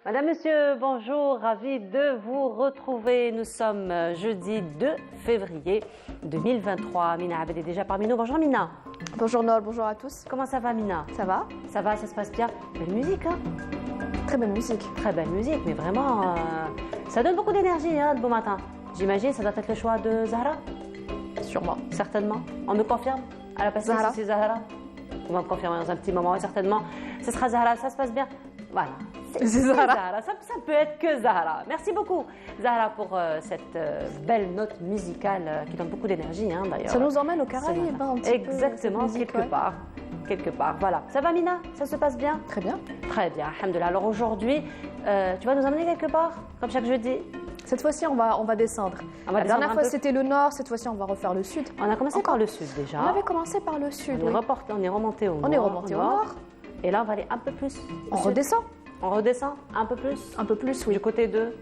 Madame, Monsieur, bonjour, ravi de vous retrouver. Nous sommes jeudi 2 février 2023. Mina Abed est déjà parmi nous. Bonjour Mina. Bonjour Nol, bonjour à tous. Comment ça va Mina? Ça va? Ça va, ça se passe bien. Belle musique, hein? Très belle musique. Très belle musique, mais vraiment, ça donne beaucoup d'énergie, hein, de bon matin. J'imagine ça doit être le choix de Zahra? Sûrement. Certainement. On me confirme? À la passée, Zahra. c'est Zahra? On va me confirmer dans un petit moment, certainement. Ce sera Zahra, ça se passe bien. Voilà. C'est Zahra. Ça peut être que Zahra. Merci beaucoup, Zahra, pour cette belle note musicale qui donne beaucoup d'énergie, hein, d'ailleurs. Ça nous emmène aux Caraïbes, un petit Exactement, peu, musique, quelque part. Quelque part, voilà. Ça va, Mina? Ça se passe bien? Très bien. Très bien, alhamdoulilah. Alors aujourd'hui, tu vas nous emmener quelque part, comme chaque jeudi? Cette fois-ci, on va descendre. La dernière fois, c'était le nord. Cette fois-ci, on va refaire le sud. On a commencé par le sud déjà. On avait commencé par le sud. On est remonté au nord. On est remonté au nord. Et là, on va aller un peu plus. On redescend. On redescend un peu plus. Un peu plus, oui. Du côté de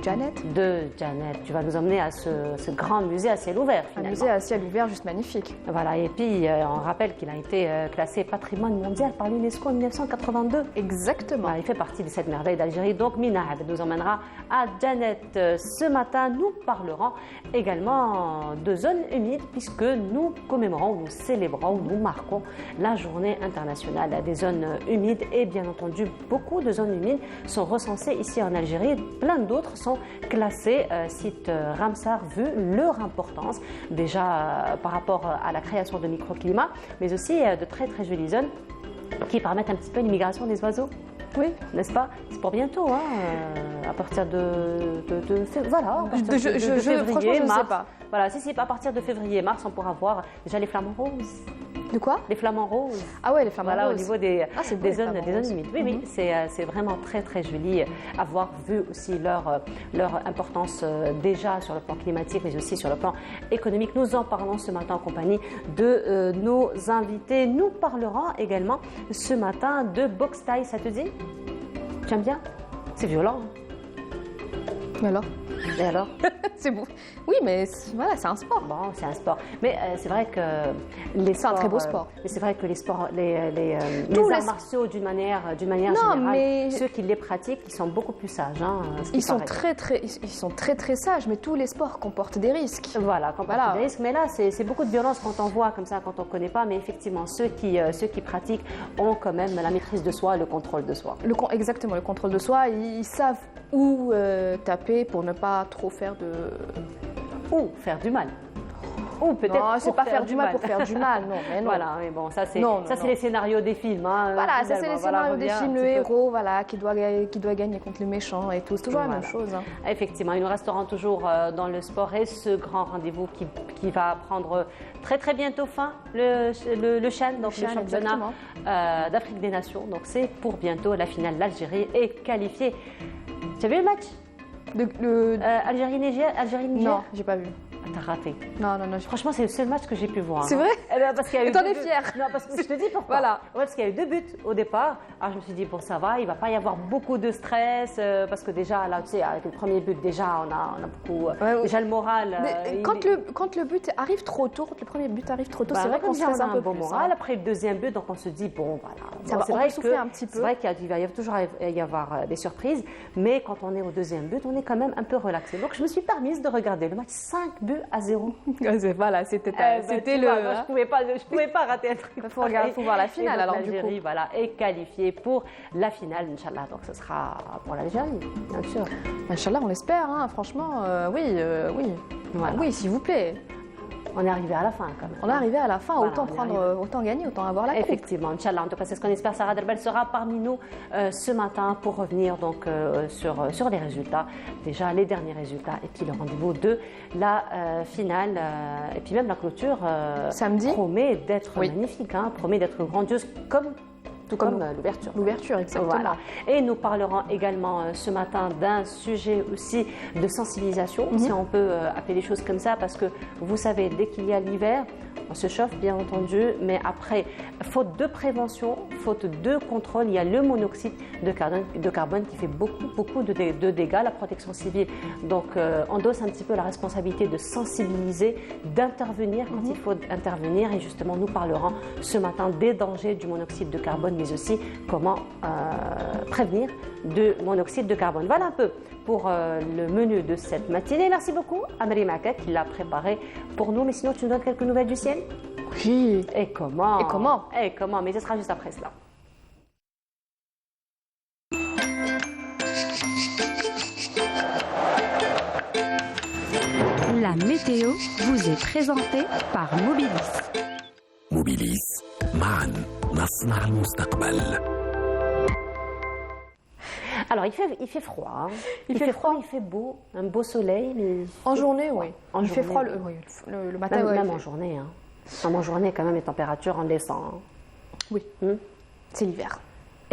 Janet. De Janet. Tu vas nous emmener à ce grand musée à ciel ouvert, finalement. Un musée à ciel ouvert, juste magnifique. Voilà, et puis on rappelle qu'il a été classé patrimoine mondial par l'UNESCO en 1982. Exactement. Voilà, il fait partie de cette merveille d'Algérie. Donc Mina Abed nous emmènera à Janet. Ce matin, nous parlerons également de zones humides puisque nous commémorons, nous célébrons, nous marquons la journée internationale des zones humides. Et bien entendu, beaucoup de zones humides sont recensées ici en Algérie. Plein d'autres sont classés site Ramsar vu leur importance déjà par rapport à la création de microclimats, mais aussi de très très jolies zones qui permettent un petit peu l'immigration des oiseaux. Oui, n'est-ce pas? C'est pour bientôt, hein, à partir de voilà, à partir de franchement, février, je ne mars. sais pas. Voilà, si à partir de février-mars, on pourra voir déjà les flamants roses. De quoi? Les flamants roses. Ah ouais, les flamants voilà, roses. Au niveau des zones humides. Oui, oui, Mhm. c'est vraiment très très joli à voir, vu aussi leur importance déjà sur le plan climatique, mais aussi sur le plan économique. Nous en parlons ce matin en compagnie de nos invités. Nous parlerons également ce matin de boxe thaï. Ça te dit? Tu aimes bien? C'est violent. Mais alors? Et alors? C'est beau. Oui, mais voilà, c'est un sport. Bon, c'est un sport. Mais c'est vrai que les C'est un sports, très beau sport. mais c'est vrai que les sports, les Tous arts les- martiaux d'une manière Non, générale, mais- ceux qui les pratiquent, ils sont beaucoup plus sages. Hein, ce qui Ils sont paraît. ils sont très sages, mais tous les sports comportent des risques. Voilà, comportent Voilà. des risques. Mais là, c'est beaucoup de violence quand on voit comme ça, quand on ne connaît pas. Mais effectivement, ceux qui pratiquent ont quand même la maîtrise de soi, le contrôle de soi. Exactement, le contrôle de soi. Ils savent où taper pour ne pas trop faire de... Ou faire du mal. Ou peut-être Non, c'est pour pas faire du mal pour faire du mal, non. Mais non. Voilà, mais bon, ça c'est Non, les scénarios des films. Hein, Voilà, ça c'est finalement. les scénarios des revient films, un le petit peu. héros voilà, qui doit gagner contre le méchant et tout. C'est toujours la même Voilà. chose. Hein. Effectivement, et nous resterons toujours dans le sport et ce grand rendez-vous qui va prendre très très bientôt fin, le CHAN, donc le CHAN, championnat exactement. d'Afrique des Nations. Donc c'est pour bientôt la finale. L'Algérie est qualifiée. Tu as vu le match Algérie-Niger? Non, j'ai pas vu. T'as raté. Non. Franchement, c'est le seul match que j'ai pu voir. C'est hein. vrai? Eh ben, parce qu'il y a eu Et t'en deux es buts. fière? Non, parce que je te dis pourquoi. Voilà. Ouais, parce qu'il y a eu 2 buts au départ. Alors je me suis dit, bon, ça va, il ne va pas y avoir beaucoup de stress. Parce que déjà, là, tu sais, avec le premier but, déjà, on a beaucoup. Ouais. Déjà, le moral. Mais quand le but arrive trop tôt, quand le premier but arrive trop tôt, Bah, c'est vrai qu'on déjà, stresse on a un peu bon plus. moral. Hein. Après le deuxième but, donc on se dit, bon, voilà. Ça Bon, va, c'est on vrai peut souffler un petit peu. C'est vrai qu'il va toujours y avoir des surprises. Mais quand on est au deuxième but, on est quand même un peu relaxé. Donc je me suis permise de regarder le match 5-0. Voilà, c'était le. Moi, je pouvais pas rater un truc. Il faut voir la finale, Et donc, alors, du l'Algérie, coup. voilà, est qualifiée pour la finale, Inch'Allah. Donc ce sera pour l'Algérie, bien sûr. Inch'Allah, on l'espère, hein, franchement, oui. Voilà. Oui, s'il vous plaît. On est arrivé à la fin quand même. On est arrivé à la fin, Voilà, autant gagner, autant avoir la coupe. Effectivement, Inch'Allah. En tout cas, c'est ce qu'on espère. Sarah Derbel sera parmi nous ce matin pour revenir donc sur les résultats. Déjà, les derniers résultats et puis le rendez-vous de la finale et puis même la clôture. Samedi. Promet d'être magnifique, hein, promet d'être grandiose tout comme l'ouverture. L'ouverture, exactement. Voilà. Et nous parlerons également ce matin d'un sujet aussi de sensibilisation, si on peut appeler les choses comme ça, parce que vous savez, dès qu'il y a l'hiver, On se chauffe bien entendu, mais après, faute de prévention, faute de contrôle, il y a le monoxyde de carbone qui fait beaucoup de dégâts. La protection civile donc endosse un petit peu la responsabilité de sensibiliser, d'intervenir quand il faut intervenir, et justement nous parlerons ce matin des dangers du monoxyde de carbone, mais aussi comment prévenir de monoxyde de carbone. Voilà un peu pour le menu de cette matinée. Merci beaucoup à Marie Maka qui l'a préparé pour nous. Mais sinon, tu nous donnes quelques nouvelles du ciel? Oui. Et comment? Et comment? Mais ce sera juste après cela. La météo vous est présentée par Mobilis. موبيليس معا نصنع المستقبل. Alors, il fait froid. Hein. Il fait froid, il fait beau. Un beau soleil. Mais en journée, froid. oui. En il journée, fait froid le matin. Même en journée. Hein. Même en journée, quand même, les températures en descendent. Hein. Oui. C'est l'hiver.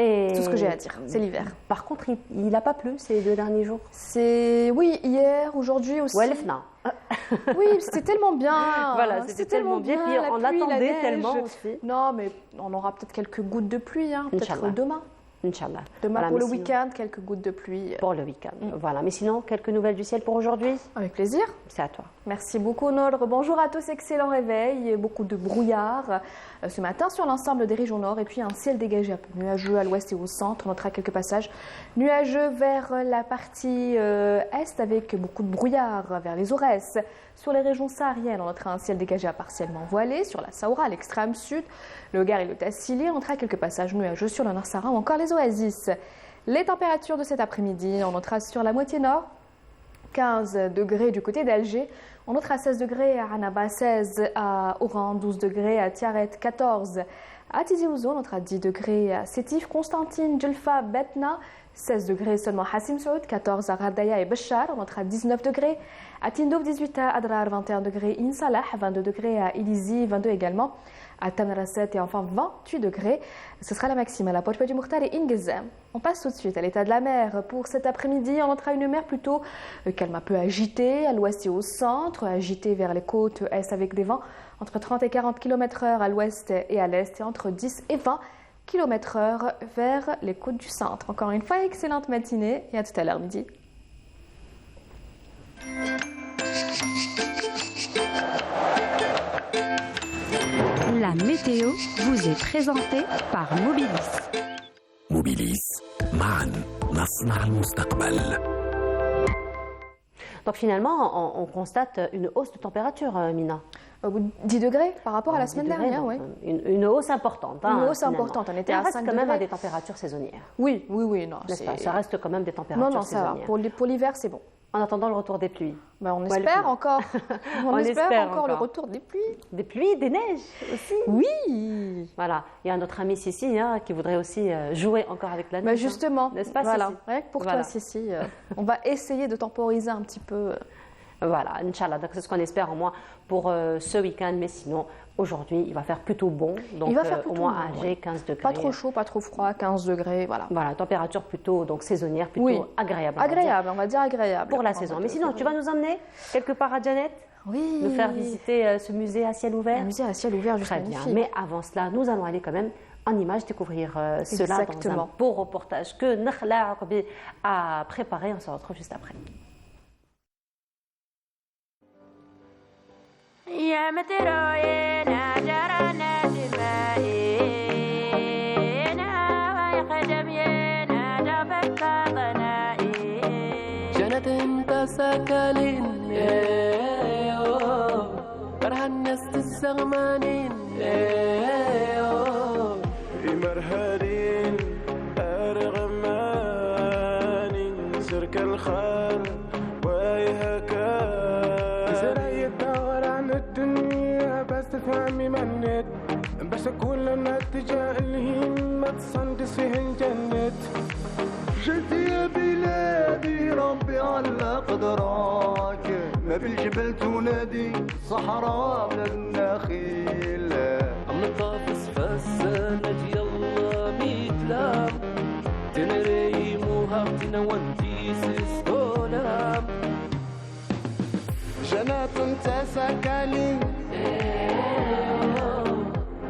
Et tout ce que j'ai à dire, c'est l'hiver. Par contre, il n'a pas plu ces 2 derniers jours. Oui, hier, aujourd'hui aussi. Ouais, oui, c'était tellement bien. Voilà, c'était tellement bien. Puis on attendait tellement aussi. Non, mais on aura peut-être quelques gouttes de pluie, hein, peut-être demain. Inch'Allah. Demain voilà, pour le week-end, quelques gouttes de pluie. Pour le week-end, voilà. Mais sinon, quelques nouvelles du ciel pour aujourd'hui? Avec plaisir. C'est à toi. Merci beaucoup, Nodre. Bonjour à tous, excellent réveil. Beaucoup de brouillard ce matin sur l'ensemble des régions nord. Et puis un ciel dégagé un peu nuageux à l'ouest et au centre. On notera quelques passages nuageux vers la partie est avec beaucoup de brouillard vers les Aurès. Sur les régions sahariennes, on notera un ciel dégagé à partiellement voilé. Sur la Saoura, à l'extrême sud, le Gard et le Tassili, on notera quelques passages nuageux sur le Nord-Sahara ou encore les oasis. Les températures de cet après-midi, on notera sur la moitié nord, 15 degrés du côté d'Alger. On notera 16 degrés à Annaba, 16 à Oran, 12 degrés à Tiaret, 14 à Tizi Ouzou, on notera 10 degrés à Sétif, Constantine, Djelfa, Betna, 16 degrés seulement à Hassim Saoud, 14 à Radaya et Béchar, on notera 19 degrés à Tindouf, 18 à Adrar, 21 degrés à Insalah, 22 degrés à Ilizi, 22 également à Tamarasset et enfin 28 degrés. Ce sera la maximale à Pochpa du Mokhtar et Ingezem. On passe tout de suite à l'état de la mer. Pour cet après-midi, on notera une mer plutôt calme, un peu agitée à l'ouest et au centre, agitée vers les côtes est avec des vents entre 30 et 40 km/h à l'ouest et à l'est et entre 10 et 20 km/h vers les côtes du centre. Encore une fois, excellente matinée et à tout à l'heure midi. La météo vous est présentée par Mobilis. موبيليس معا نصنع المستقبل. Donc finalement, on constate une hausse de température, Mina. 10 degrés par rapport à la semaine dernière, oui. Une hausse importante. Une hausse importante, on était à 5 degrés. Ça reste quand même à des températures saisonnières. Oui, non. Ça reste quand même des températures saisonnières. Ça va. Pour l'hiver, c'est bon. En attendant le retour des pluies. Ben, on espère encore. on espère encore le retour des pluies. Des pluies, des neiges aussi. Oui. Voilà. Il y a notre ami Sissi qui voudrait aussi jouer encore avec la neige. Ben justement. N'est-ce pas, voilà. Sissi? Rien que pour toi, Sissi. On va essayer de temporiser un petit peu. Voilà, Inch'Allah. Donc c'est ce qu'on espère au moins pour ce week-end. Mais sinon, aujourd'hui, il va faire plutôt bon. Donc il va faire plutôt au moins bon, à Alger, 15 degrés. Pas trop chaud, pas trop froid, 15 degrés, voilà. Voilà, température plutôt donc saisonnière, plutôt agréable. On va dire agréable. Pour la saison. Mais sinon, tu vas nous emmener quelque part à Janet? Oui. Nous faire visiter ce musée à ciel ouvert? Un musée à ciel ouvert, juste très bien. Mais avant cela, nous allons aller quand même en image découvrir cela dans un beau reportage que Nakhla Aqbi a préparé. On se retrouve juste après. يا متروينا جرنا دمائنا ويخدم ينا دفك ضنائي جنت انت سكالين برهن الزغمانين في مرهرين أرغمانين سرك الخال ويهكا زرعي الدور عن الدنيا بس تفهمي منت بس كل النتيجة الهمة تصندس فيهن جنت جيت يا بلادي ربي على قدراك ما بالجبل تنادي صحراء من النخيل مطافس فسانة يلا ميتلام تنريم وهاقتنا وانتي سيستولام جنات انت سكالين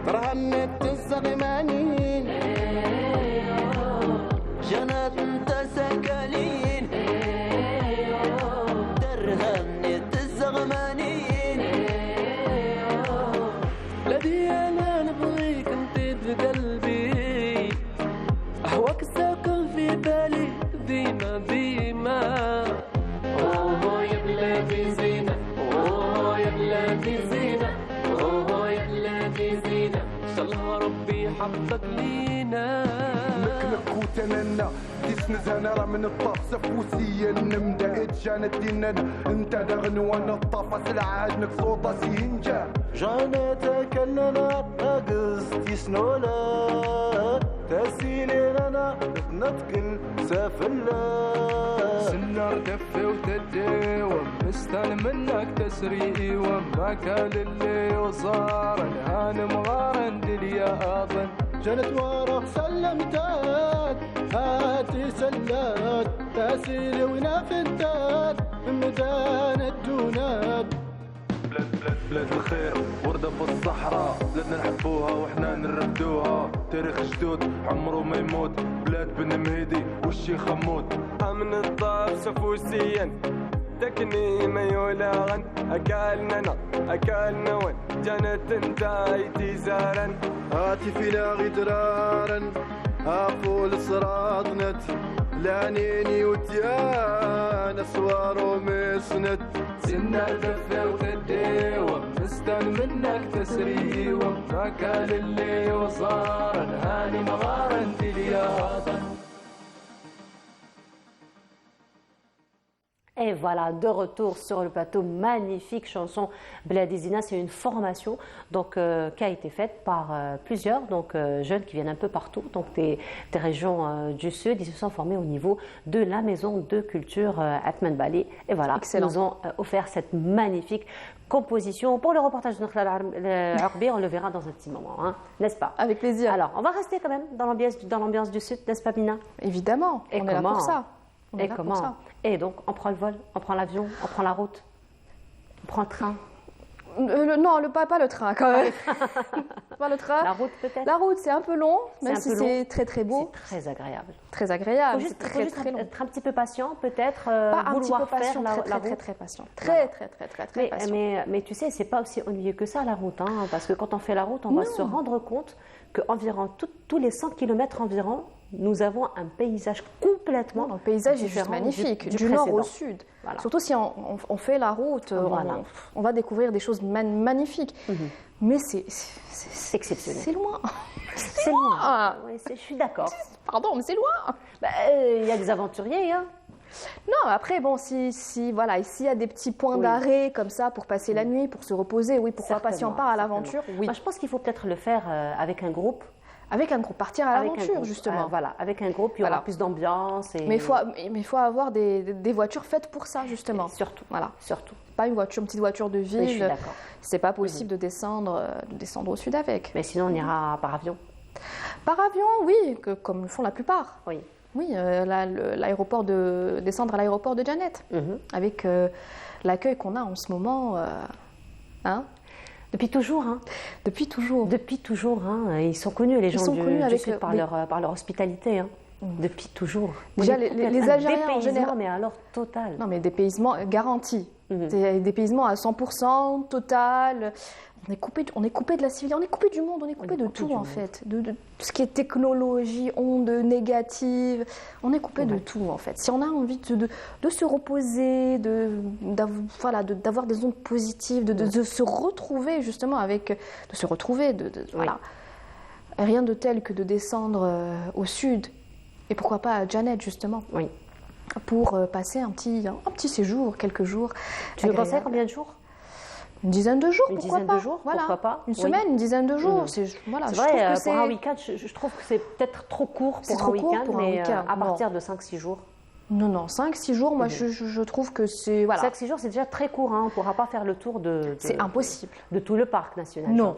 رهنت الزغمانين جنات انت سكالين درهنت الزغمانين بلادي انا نبغيك انت بقلبي اهواك ساكن في بالي ديما ديما اوه يا بلادي زينة اوه يا بلادي زينة اوه يا بلادي زينة ان شاء الله ربي يحفظك لينا نكنك وتننا تسنز انا راه من الطاف سفوسيا نمدا اتجانت ديننا انت دغن وانا الطاف العاد نك صوتا سينجا جانتك لنا أقصتي سنولا تسيلي لنا نتقل سافلا سنار دفي وتدي ومستان منك تسري وما كان اللي وصار الهان مغارن دليا أظن جنت ورا سلمتات هاتي سلات تسيلي ونافتات مدان الدونات بلاد الخير وردة في الصحراء بلادنا نحبوها وحنا نردوها تاريخ جدود عمره ما يموت بلاد بن مهيدي والشيخ خمود من الطاف سفوسيا تكني ما يولاغن أكلنا أكلنا وين جنت انتايتي زارن هاتي فينا غدرارا أقول صراطنت لانيني وتيانا سوار ومسند سنار دفي وتدي ومستان منك تسري وما كان اللي وصار الهان مغارن دليا أظن. Et voilà, de retour sur le plateau, magnifique chanson Bladizina. C'est une formation donc, qui a été faite par plusieurs jeunes qui viennent un peu partout, donc des régions du Sud. Ils se sont formés au niveau de la maison de culture Atman Bali. Et voilà, ils nous ont offert cette magnifique composition. Pour le reportage de notre Arbi, on le verra dans un petit moment, hein, n'est-ce pas? Avec plaisir. Alors, on va rester quand même dans l'ambiance du Sud, n'est-ce pas, Mina? Évidemment, on est là pour ça. Et comment? Et donc, on prend le vol, on prend l'avion, on prend la route, on prend le train. Non, pas le train quand même. Pas le train. La route peut-être. La route, c'est un peu long, même si c'est très très beau. C'est très agréable. Très agréable. Il faut juste être un petit peu patient, peut-être. Pas un vouloir petit peu patient, faire la route. très patient. Très patient. Mais tu sais, c'est pas aussi ennuyeux que ça la route, hein, parce que quand on fait la route, on va se rendre compte qu'environ tous les 100 km environ, nous avons un paysage complètement différent. Le paysage est juste magnifique, du nord au sud. Voilà. Surtout si on fait la route, on va découvrir des choses magnifiques. Mais c'est exceptionnel. C'est loin. C'est loin. Oui, je suis d'accord. Pardon, mais c'est loin. Il y a des aventuriers, hein. Non, après, bon, s'il y a des petits points d'arrêt comme ça pour passer la nuit, pour se reposer, oui, pourquoi pas, si on part à l'aventure, oui. Moi, je pense qu'il faut peut-être le faire avec un groupe. Avec un groupe, partir à l'aventure, justement. Voilà, avec un groupe, il y aura plus d'ambiance. Mais il faut avoir des voitures faites pour ça, justement. Et surtout. Voilà. Surtout. Pas une petite voiture de ville. Oui, je suis d'accord. C'est pas possible de descendre au sud avec. Mais sinon, on ira par avion. Par avion, oui, comme le font la plupart. Oui. Oui, descendre à l'aéroport de Janet, avec l'accueil qu'on a en ce moment. Depuis toujours, hein. Depuis toujours. Depuis toujours, hein. Ils sont connus, les gens du Sud, par leur hospitalité, hein. Depuis toujours. Déjà, les Algériens en général. Mais alors, total. Non, mais dépaysement garanti. C'est dépaysement à 100%, total. On est coupé de la civilisation, on est coupé du monde, on est coupé de tout en fait. De tout ce qui est technologie, ondes négatives, on est coupé de tout en fait. Si on a envie de se reposer, d'avoir des ondes positives, de se retrouver justement voilà. Rien de tel que de descendre au sud, et pourquoi pas à Janet justement. Oui. Pour passer un petit séjour, quelques jours. Tu veux penser à combien de jours? Une dizaine de jours, pourquoi pas. Une semaine, une dizaine de jours. C'est vrai, pour un week-end, je trouve que c'est peut-être trop court pour un week-end, mais à partir de 5-6 jours. Non, 5-6 jours, moi je trouve que c'est... Voilà. 5-6 jours, c'est déjà très court, hein. On ne pourra pas faire le tour c'est impossible. De tout le parc national. Non.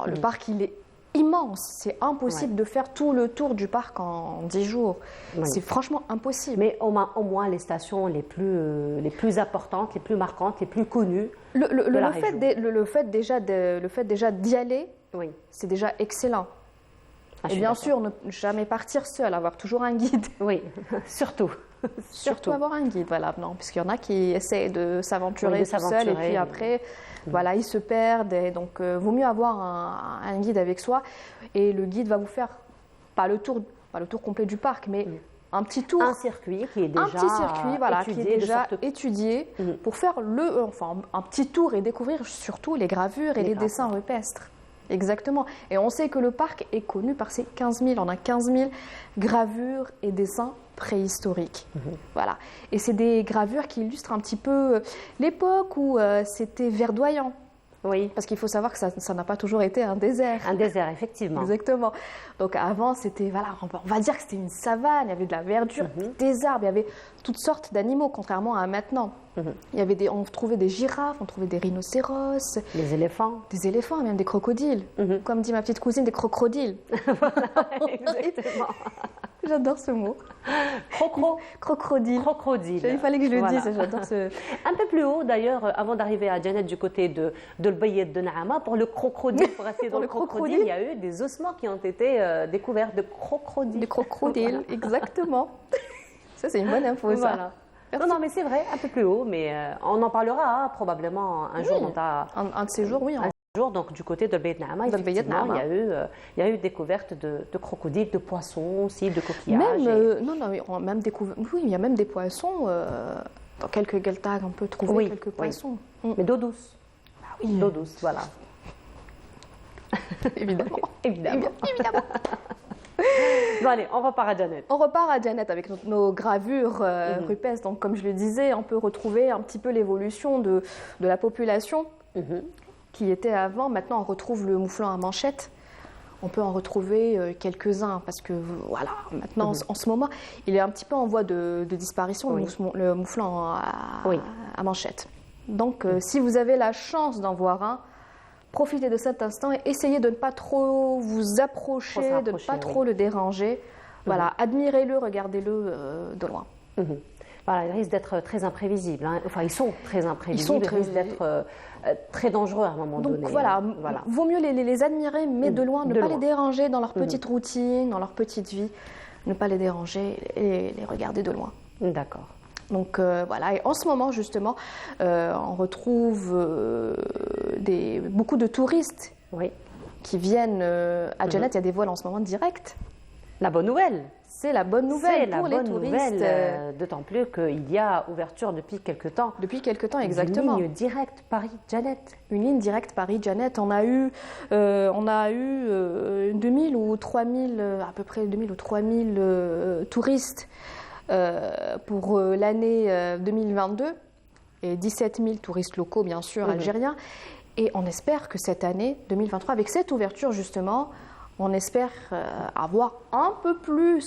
Le parc, il est immense. C'est impossible de faire tout le tour du parc en 10 jours. C'est franchement impossible. Mais au moins les stations les plus importantes, les plus marquantes, les plus connues le fait déjà d'y aller, Oui. c'est déjà excellent. Ah, je Et suis bien d'accord. sûr, ne jamais partir seul, avoir toujours un guide. Oui, surtout. Surtout avoir un guide, voilà, non, puisqu'il y en a qui essaient de s'aventurer Oui, de tout seul et s'aventurer, puis après, voilà, ils se perdent. Et donc, vaut mieux avoir un guide avec soi. Et le guide va vous faire pas le tour complet du parc, mais un petit tour, Un circuit qui est déjà un petit circuit, voilà, qui étudié est de déjà sorte- étudié pour faire un petit tour et découvrir surtout les gravures et les dessins rupestres. Exactement. Et on sait que le parc est connu par ses 15 000. On a 15 000 gravures et dessins préhistoriques. Voilà. Et c'est des gravures qui illustrent un petit peu l'époque où c'était verdoyant. Oui, Parce qu'il faut savoir que ça n'a pas toujours été un désert. un désert, effectivement. Exactement. Donc avant, c'était, voilà, on va dire que c'était une savane, il y avait de la verdure, des arbres, il y avait toutes sortes d'animaux, contrairement à maintenant. Il y avait on trouvait des girafes, on trouvait des rhinocéros, Les éléphants. des éléphants, même des crocodiles. Comme dit ma petite cousine, des crocodiles. Exactement. J'adore ce mot. Crocro. Crocodile. Crocodile. Il fallait que je le Voilà. dise, j'adore ce... Un peu plus haut, d'ailleurs, avant d'arriver à Janet du côté de l'Bayet de Naama, pour le crocodile, pour rester dans Pour le le crocodile, il y a eu des ossements qui ont été découverts de crocodiles. Des crocodiles, exactement. Ça, c'est une bonne info, ça. Voilà. Non, mais c'est vrai, un peu plus haut, mais on en parlera probablement un jour. Un de ces jours, oui. Un jour, donc du côté de Bayet Naama, De Bayet effectivement, Naama. il y a eu découverte de crocodiles, de poissons aussi, de coquillages. Même, non, mais on a même découvert... Oui, il y a même des poissons, dans quelques geltags, on peut trouver quelques poissons. Mais d'eau douce. Oui. D'eau douce, voilà. Évidemment. Évidemment. Évidemment. Bon, allez, on repart à Janet. On repart à Janet avec nos gravures rupestres. Donc, comme je le disais, on peut retrouver un petit peu l'évolution de la population qui était avant. Maintenant, on retrouve le mouflon à manchette. On peut en retrouver quelques-uns parce que, voilà, maintenant, en ce moment, il est un petit peu en voie de disparition, le mouflon à manchette. Donc, si vous avez la chance d'en voir un, profitez de cet instant et essayez de ne pas trop vous approcher, de ne pas trop le déranger. Voilà, admirez-le, regardez-le de loin. Voilà, ils risquent d'être très imprévisibles. Hein. Enfin, ils sont très imprévisibles. Ils risquent d'être très dangereux à un moment donné. Donc voilà, voilà. Vaut mieux les admirer, mais de loin, ne De pas loin. les déranger dans leur petite routine, dans leur petite vie. Ne pas les déranger et les regarder de loin. D'accord. Donc voilà, et en ce moment justement, on retrouve beaucoup de touristes qui viennent à Janet. Il y a des vols en ce moment directs. La bonne nouvelle. C'est la bonne nouvelle pour les touristes. D'autant plus qu'il y a ouverture depuis quelque temps. Depuis quelque temps, exactement. Une ligne directe Paris-Janet. Une ligne directe Paris-Janet. On a eu 2000 ou 3000, à peu près 2000 ou 3000 touristes pour l'année 2022 et 17 000 touristes locaux, bien sûr, algériens. Et on espère que cette année 2023, avec cette ouverture justement, on espère avoir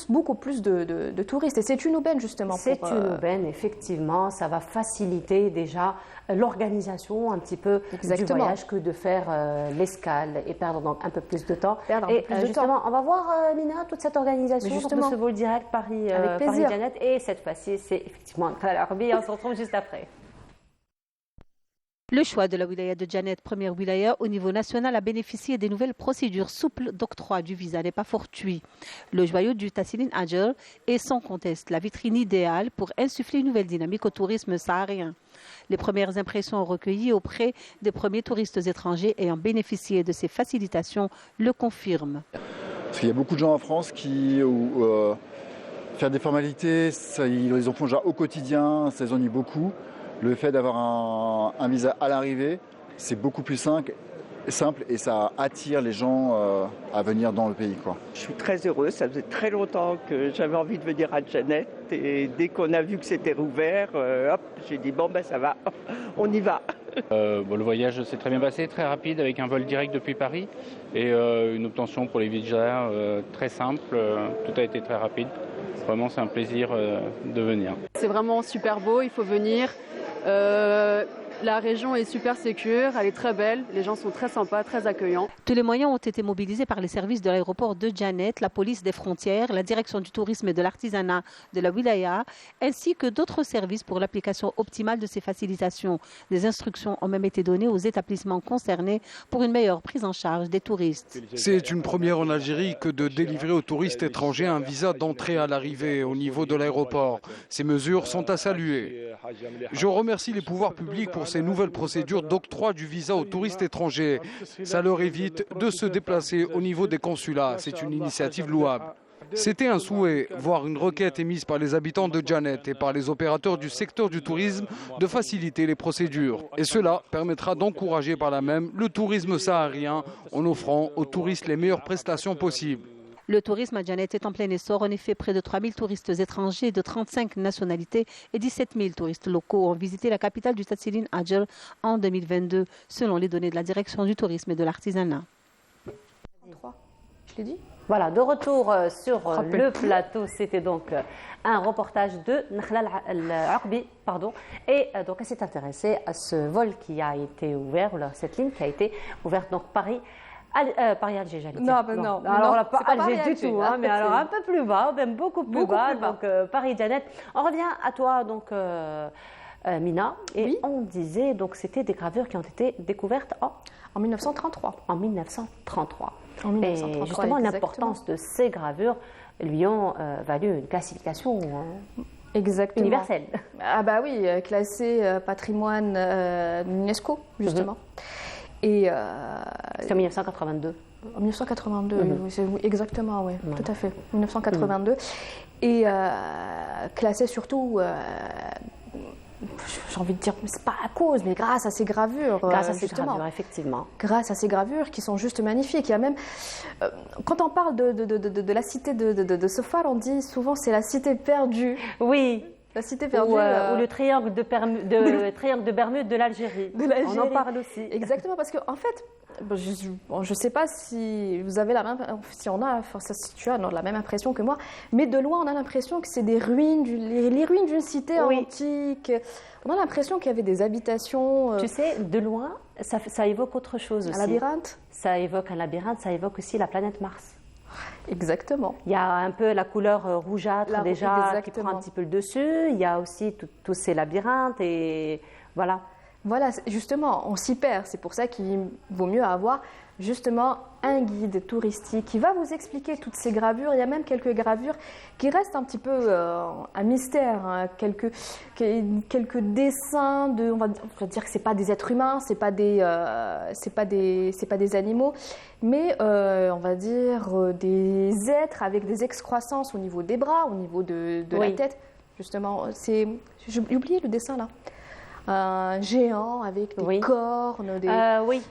beaucoup plus de touristes. Et c'est une aubaine justement. C'est une aubaine, effectivement. Ça va faciliter déjà l'organisation un petit peu du voyage que de faire l'escale et perdre donc un peu plus de temps. Justement, on va voir, Mina, toute cette organisation de ce vol direct Paris-Janet. Et cette fois-ci, c'est effectivement Al Arbi. On se retrouve juste après. Le choix de la wilaya de Janet, première wilaya au niveau national, a bénéficié des nouvelles procédures souples d'octroi du visa n'est pas fortuit. Le joyau du Tassinin Adjer est sans conteste la vitrine idéale pour insuffler une nouvelle dynamique au tourisme saharien. Les premières impressions recueillies auprès des premiers touristes étrangers ayant bénéficié de ces facilitations le confirment. Parce qu'il y a beaucoup de gens en France qui faire des formalités, ils en font déjà au quotidien, ça les ennuie beaucoup. Le fait d'avoir un visa à l'arrivée, c'est beaucoup plus simple et ça attire les gens à venir dans le pays, quoi. Je suis très heureuse, ça faisait très longtemps que j'avais envie de venir à Janet et dès qu'on a vu que c'était rouvert, j'ai dit bon ben ça va, on y va. Le voyage s'est très bien passé, très rapide avec un vol direct depuis Paris et une obtention pour les visas très simple, tout a été très rapide. Vraiment c'est un plaisir de venir. C'est vraiment super beau, il faut venir. La région est super sécure, elle est très belle, les gens sont très sympas, très accueillants. Tous les moyens ont été mobilisés par les services de l'aéroport de Djanet, la police des frontières, la direction du tourisme et de l'artisanat de la wilaya, ainsi que d'autres services pour l'application optimale de ces facilitations. Des instructions ont même été données aux établissements concernés pour une meilleure prise en charge des touristes. C'est une première en Algérie que de délivrer aux touristes étrangers un visa d'entrée à l'arrivée au niveau de l'aéroport. Ces mesures sont à saluer. Je remercie les pouvoirs publics pour ces nouvelles procédures d'octroi du visa aux touristes étrangers. Ça leur évite de se déplacer au niveau des consulats. C'est une initiative louable. C'était un souhait, voire une requête émise par les habitants de Djanet et par les opérateurs du secteur du tourisme de faciliter les procédures. Et cela permettra d'encourager par là même le tourisme saharien en offrant aux touristes les meilleures prestations possibles. Le tourisme à Djanet est en plein essor. En effet, près de 3 000 touristes étrangers de 35 nationalités et 17 000 touristes locaux ont visité la capitale du Tassilin Adjer en 2022, selon les données de la direction du tourisme et de l'artisanat. Je l'ai dit. Voilà, de retour sur le plateau, c'était donc un reportage de Nakhla Al-Arbi, pardon, et donc elle s'est intéressée à ce vol qui a été ouvert, cette ligne qui a été ouverte, donc Paris-Alger, j'allais dire. Non, alors là, pas pas Alger du tout, hein, mais alors un peu plus bas, même beaucoup plus bas, donc Paris-Djanet. On revient à toi, donc Mina, et oui. On disait, donc c'était des gravures qui ont été découvertes en 1933. En 1933. En 1933, et justement, l'importance de ces gravures lui ont valu une classification universelle. Ah bah oui, classé patrimoine UNESCO, justement. Et c'est en 1982. En 1982, oui, exactement, oui, tout à fait. 1982. Et classé surtout, j'ai envie de dire, c'est pas à cause, mais grâce à ces gravures. Grâce à ces gravures, effectivement. Grâce à ces gravures qui sont juste magnifiques. Il y a même, quand on parle de la cité de Sofar, on dit souvent c'est la cité perdue. Oui. La cité perdue. Ou le triangle de Bermude de l'Algérie. On en parle aussi. Exactement, parce qu'en fait, je ne sais pas si vous avez la même, si on a, si tu as la même impression que moi, mais de loin, on a l'impression que c'est des ruines, les ruines d'une cité antique. On a l'impression qu'il y avait des habitations. Tu sais, de loin, ça évoque autre chose aussi. Un labyrinthe. Ça évoque un labyrinthe, ça évoque aussi la planète Mars. Exactement. Il y a un peu la couleur rougeâtre déjà qui prend un petit peu le dessus. Il y a aussi tous ces labyrinthes et voilà. Voilà, justement, on s'y perd. C'est pour ça qu'il vaut mieux avoir justement un guide touristique qui va vous expliquer toutes ces gravures. Il y a même quelques gravures qui restent un petit peu un mystère, hein. quelques dessins on va dire que c'est pas des êtres humains, c'est pas des animaux, mais on va dire des êtres avec des excroissances au niveau des bras, au niveau de la tête. Justement, j'ai oublié le dessin là. Un géant avec des cornes. Oui,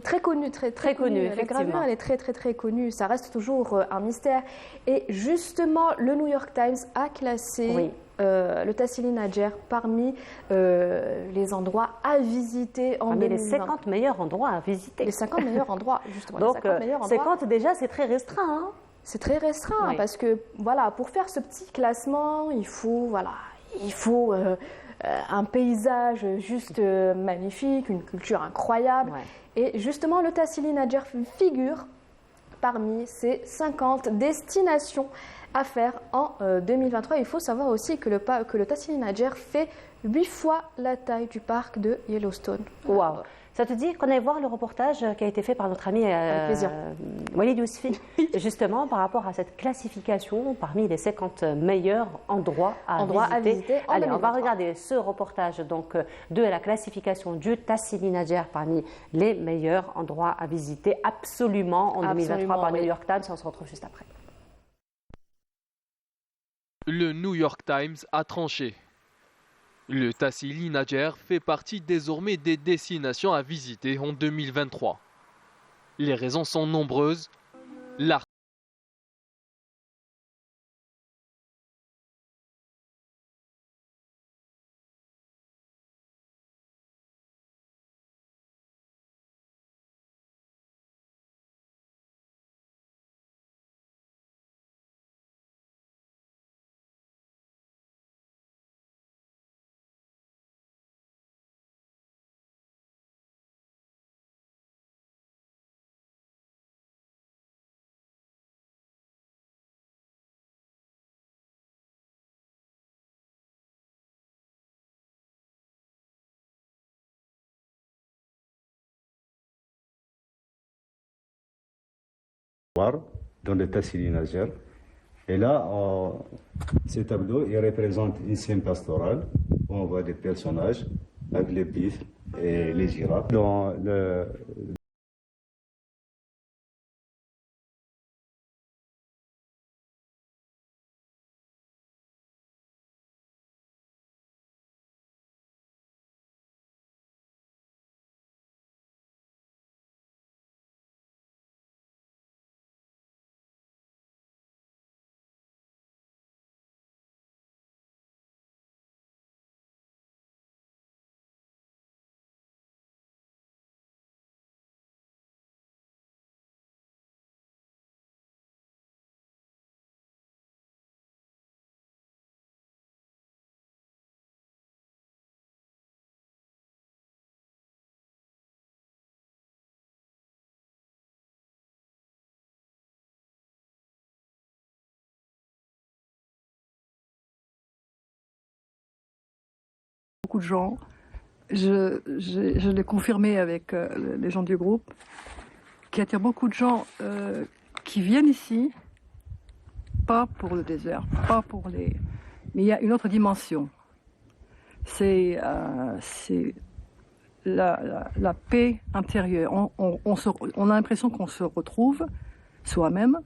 très connu, très connu. La gravure, elle est très connue. Ça reste toujours un mystère. Et justement, le New York Times a classé le Tassilin Adjer parmi les endroits à visiter en 2020. Parmi les 50 meilleurs endroits à visiter. Les 50 meilleurs endroits, justement. Donc, 50 déjà, c'est très restreint. Hein. C'est très restreint parce que, voilà, pour faire ce petit classement, il faut un paysage juste magnifique, une culture incroyable. Et justement, le Tassilin Adjer figure parmi ces 50 destinations à faire en 2023. Il faut savoir aussi que le Tassilin Adjer fait 8 fois la taille du parc de Yellowstone. Waouh! Ça te dit qu'on aille voir le reportage qui a été fait par notre ami Walid Yousfi, justement par rapport à cette classification parmi les 50 meilleurs endroits à visiter. Allez, on va regarder ce reportage donc, de la classification du Tassilin Adjer parmi les meilleurs endroits à visiter absolument en 2023 par le New York Times. On se retrouve juste après. Le New York Times a tranché. Le Tassilin Adjer fait partie désormais des destinations à visiter en 2023. Les raisons sont nombreuses. L'art Dans le Tassili Najer. Et là, ces tableaux, ils représentent une scène pastorale où on voit des personnages avec les bifs et les girafes. Dans le Beaucoup de gens, je l'ai confirmé avec les gens du groupe, qui attire beaucoup de gens qui viennent ici, pas pour le désert, pas pour les... Mais il y a une autre dimension. C'est la paix intérieure. On a l'impression qu'on se retrouve soi-même.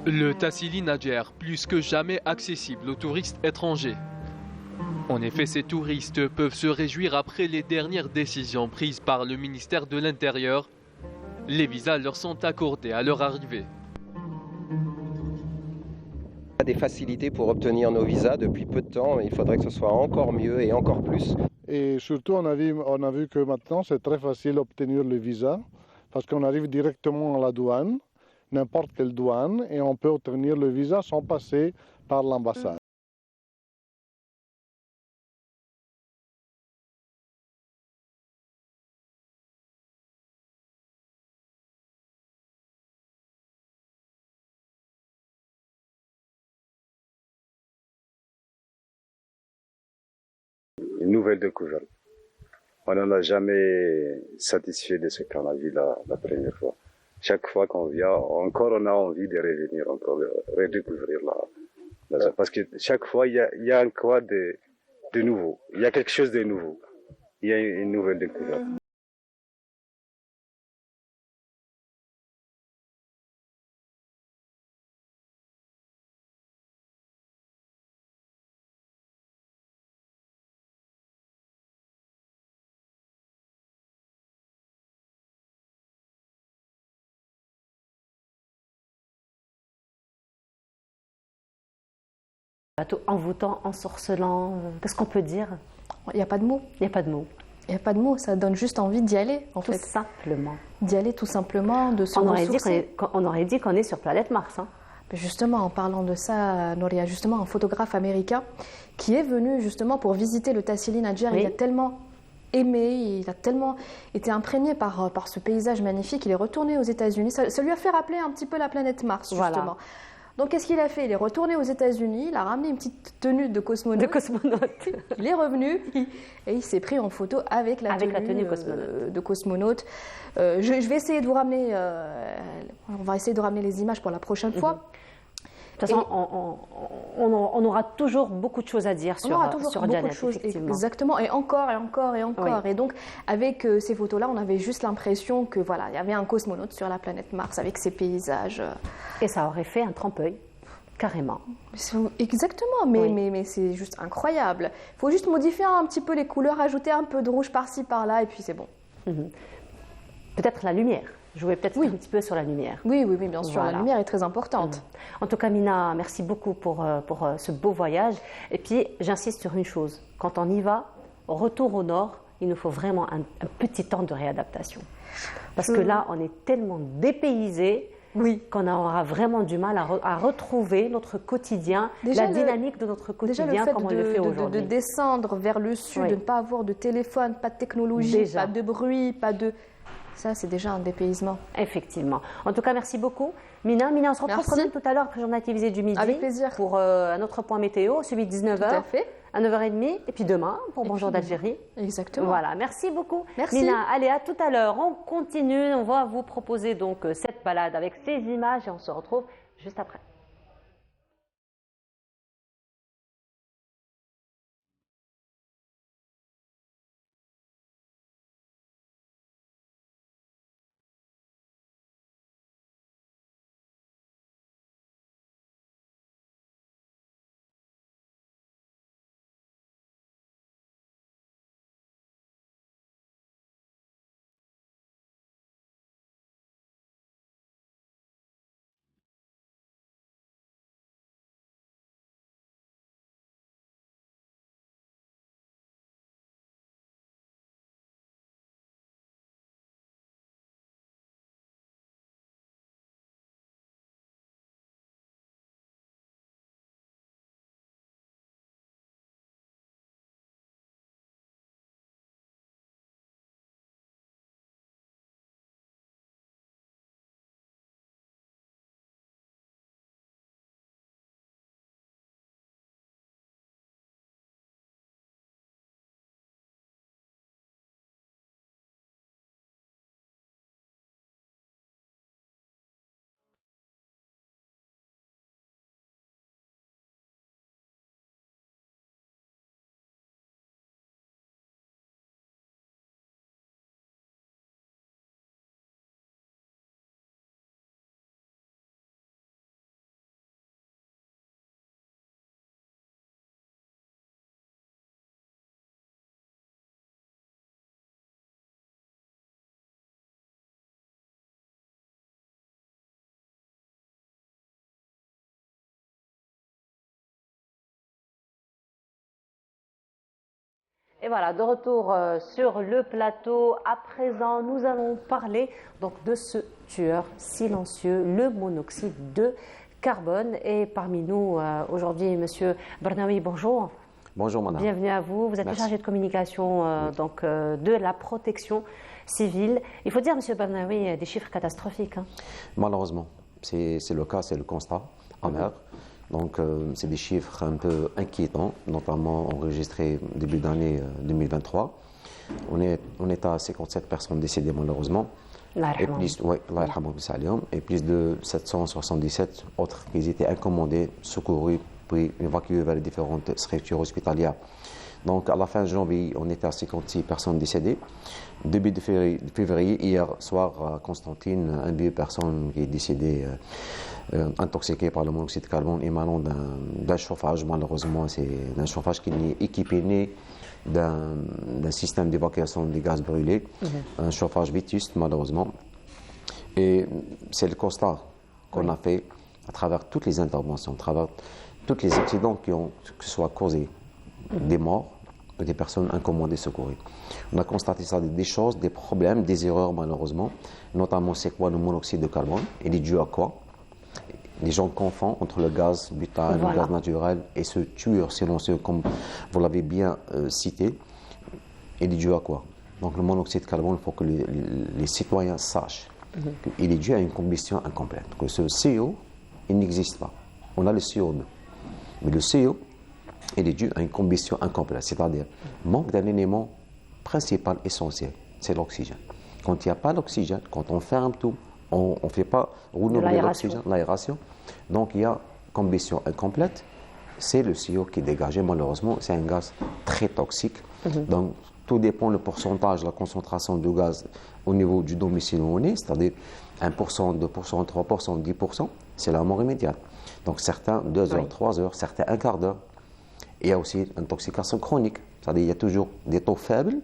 Le Tassili Najer, plus que jamais accessible aux touristes étrangers. En effet, ces touristes peuvent se réjouir après les dernières décisions prises par le ministère de l'Intérieur. Les visas leur sont accordés à leur arrivée. On a des facilités pour obtenir nos visas depuis peu de temps, mais il faudrait que ce soit encore mieux et encore plus. Et surtout, on a vu que maintenant, c'est très facile d'obtenir le visa parce qu'on arrive directement à la douane, n'importe quelle douane, et on peut obtenir le visa sans passer par l'ambassade. Une nouvelle découverte. On n'en a jamais satisfait de ce qu'on a vu la première fois. Chaque fois qu'on vient, encore on a envie de revenir, encore de redécouvrir la zone. Parce que chaque fois, il y a encore de nouveau. Il y a quelque chose de nouveau. Il y a une nouvelle découverte. Bateau envoûtant, ensorcelant, qu'est-ce qu'on peut dire? Il n'y a pas de mots. Il n'y a pas de mots. Il n'y a pas de mots, ça donne juste envie d'y aller, en tout fait. Simplement. D'y aller tout simplement, de se ressourcer. On aurait dit qu'on est sur planète Mars. Hein. Justement, en parlant de ça, il y a justement un photographe américain qui est venu justement pour visiter le Tassili Najer. Oui. Il a tellement aimé, il a tellement été imprégné par ce paysage magnifique, il est retourné aux États-Unis. Ça lui a fait rappeler un petit peu la planète Mars, justement. Voilà. Donc, qu'est-ce qu'il a fait? Il est retourné aux États-Unis, il a ramené une petite tenue de cosmonaute. Il est revenu et il s'est pris en photo avec la tenue de cosmonaute. Je vais essayer de vous ramener, on va essayer de ramener les images pour la prochaine fois. De toute façon, on aura toujours beaucoup de choses à dire sur Janet, effectivement. Exactement, et encore, et encore, et encore. Oui. Et donc, avec ces photos-là, on avait juste l'impression que voilà, il y avait un cosmonaute sur la planète Mars avec ses paysages. Et ça aurait fait un trempe-l'œil, carrément. Exactement, mais c'est juste incroyable. Il faut juste modifier un petit peu les couleurs, ajouter un peu de rouge par-ci, par-là, et puis c'est bon. Peut-être la lumière. Jouer peut-être un petit peu sur la lumière. Oui, bien sûr, la lumière est très importante. En tout cas, Mina, merci beaucoup pour ce beau voyage. Et puis, j'insiste sur une chose. Quand on y va, retour au nord, il nous faut vraiment un petit temps de réadaptation. Parce que là, on est tellement dépaysé qu'on aura vraiment du mal à retrouver notre quotidien, la dynamique de notre quotidien comme on le fait aujourd'hui. De descendre vers le sud, de ne pas avoir de téléphone, pas de technologie, pas de bruit, pas de... Ça, c'est déjà un dépaysement. Effectivement. En tout cas, merci beaucoup. Mina, on se retrouve quand même tout à l'heure après le journal télévisé du midi. Avec plaisir. Pour un autre point météo, celui de 19h. Tout à fait. à 9h30 et puis demain pour Bonjour d'Algérie. Exactement. Voilà, merci beaucoup. Merci. Mina, allez, à tout à l'heure. On continue, on va vous proposer donc cette balade avec ces images et on se retrouve juste après. Et voilà, de retour sur le plateau. À présent, nous allons parler donc de ce tueur silencieux, le monoxyde de carbone. Et parmi nous, aujourd'hui, Monsieur Bernaoui, bonjour. Bonjour, madame. Bienvenue à vous. Vous êtes le chargé de communication de la protection civile. Il faut dire, Monsieur Bernaoui, des chiffres catastrophiques. Malheureusement, c'est le cas, c'est le constat amer. Donc, c'est des chiffres un peu inquiétants, notamment enregistrés début d'année 2023. On est à 57 personnes décédées, malheureusement. Et plus de 777 autres qui étaient incommodés, secourus, puis évacués vers les différentes structures hospitalières. Donc, à la fin de janvier, on était à 56 personnes décédées. Début de février, hier soir, à Constantine, une vieille personne qui est décédée intoxiquée par le monoxyde de carbone émanant d'un chauffage. Malheureusement, c'est un chauffage qui n'est équipé ni d'un système d'évacuation des gaz brûlés, un chauffage vétuste, malheureusement. Et c'est le constat qu'on a fait à travers toutes les interventions, à travers tous les accidents qui ont que ce soit causé des morts ou des personnes incommodées secourues. On a constaté ça, des choses, des problèmes, des erreurs malheureusement, notamment c'est quoi le monoxyde de carbone, il est dû à quoi? Les gens confondent entre le gaz butane, le gaz naturel et ce tueur silencieux, comme vous l'avez bien cité, il est dû à quoi? Donc le monoxyde de carbone, il faut que les citoyens sachent qu'il est dû à une combustion incomplète, que ce CO, il n'existe pas. On a le CO2, mais le CO, il est dû à une combustion incomplète, c'est-à-dire manque d'un élément principal, essentiel, c'est l'oxygène. Quand il n'y a pas d'oxygène, quand on ferme tout, on ne fait pas renouveler l'oxygène, l'aération, donc il y a combustion incomplète, c'est le CO qui est dégagé, malheureusement, c'est un gaz très toxique, donc tout dépend le pourcentage, la concentration de gaz au niveau du domicile où on est, c'est-à-dire 1%, 2%, 3%, 10%, c'est la mort immédiate. Donc certains 2 heures, 3 heures, certains un quart d'heure. Il y a aussi une intoxication chronique, c'est-à-dire il y a toujours des taux faibles,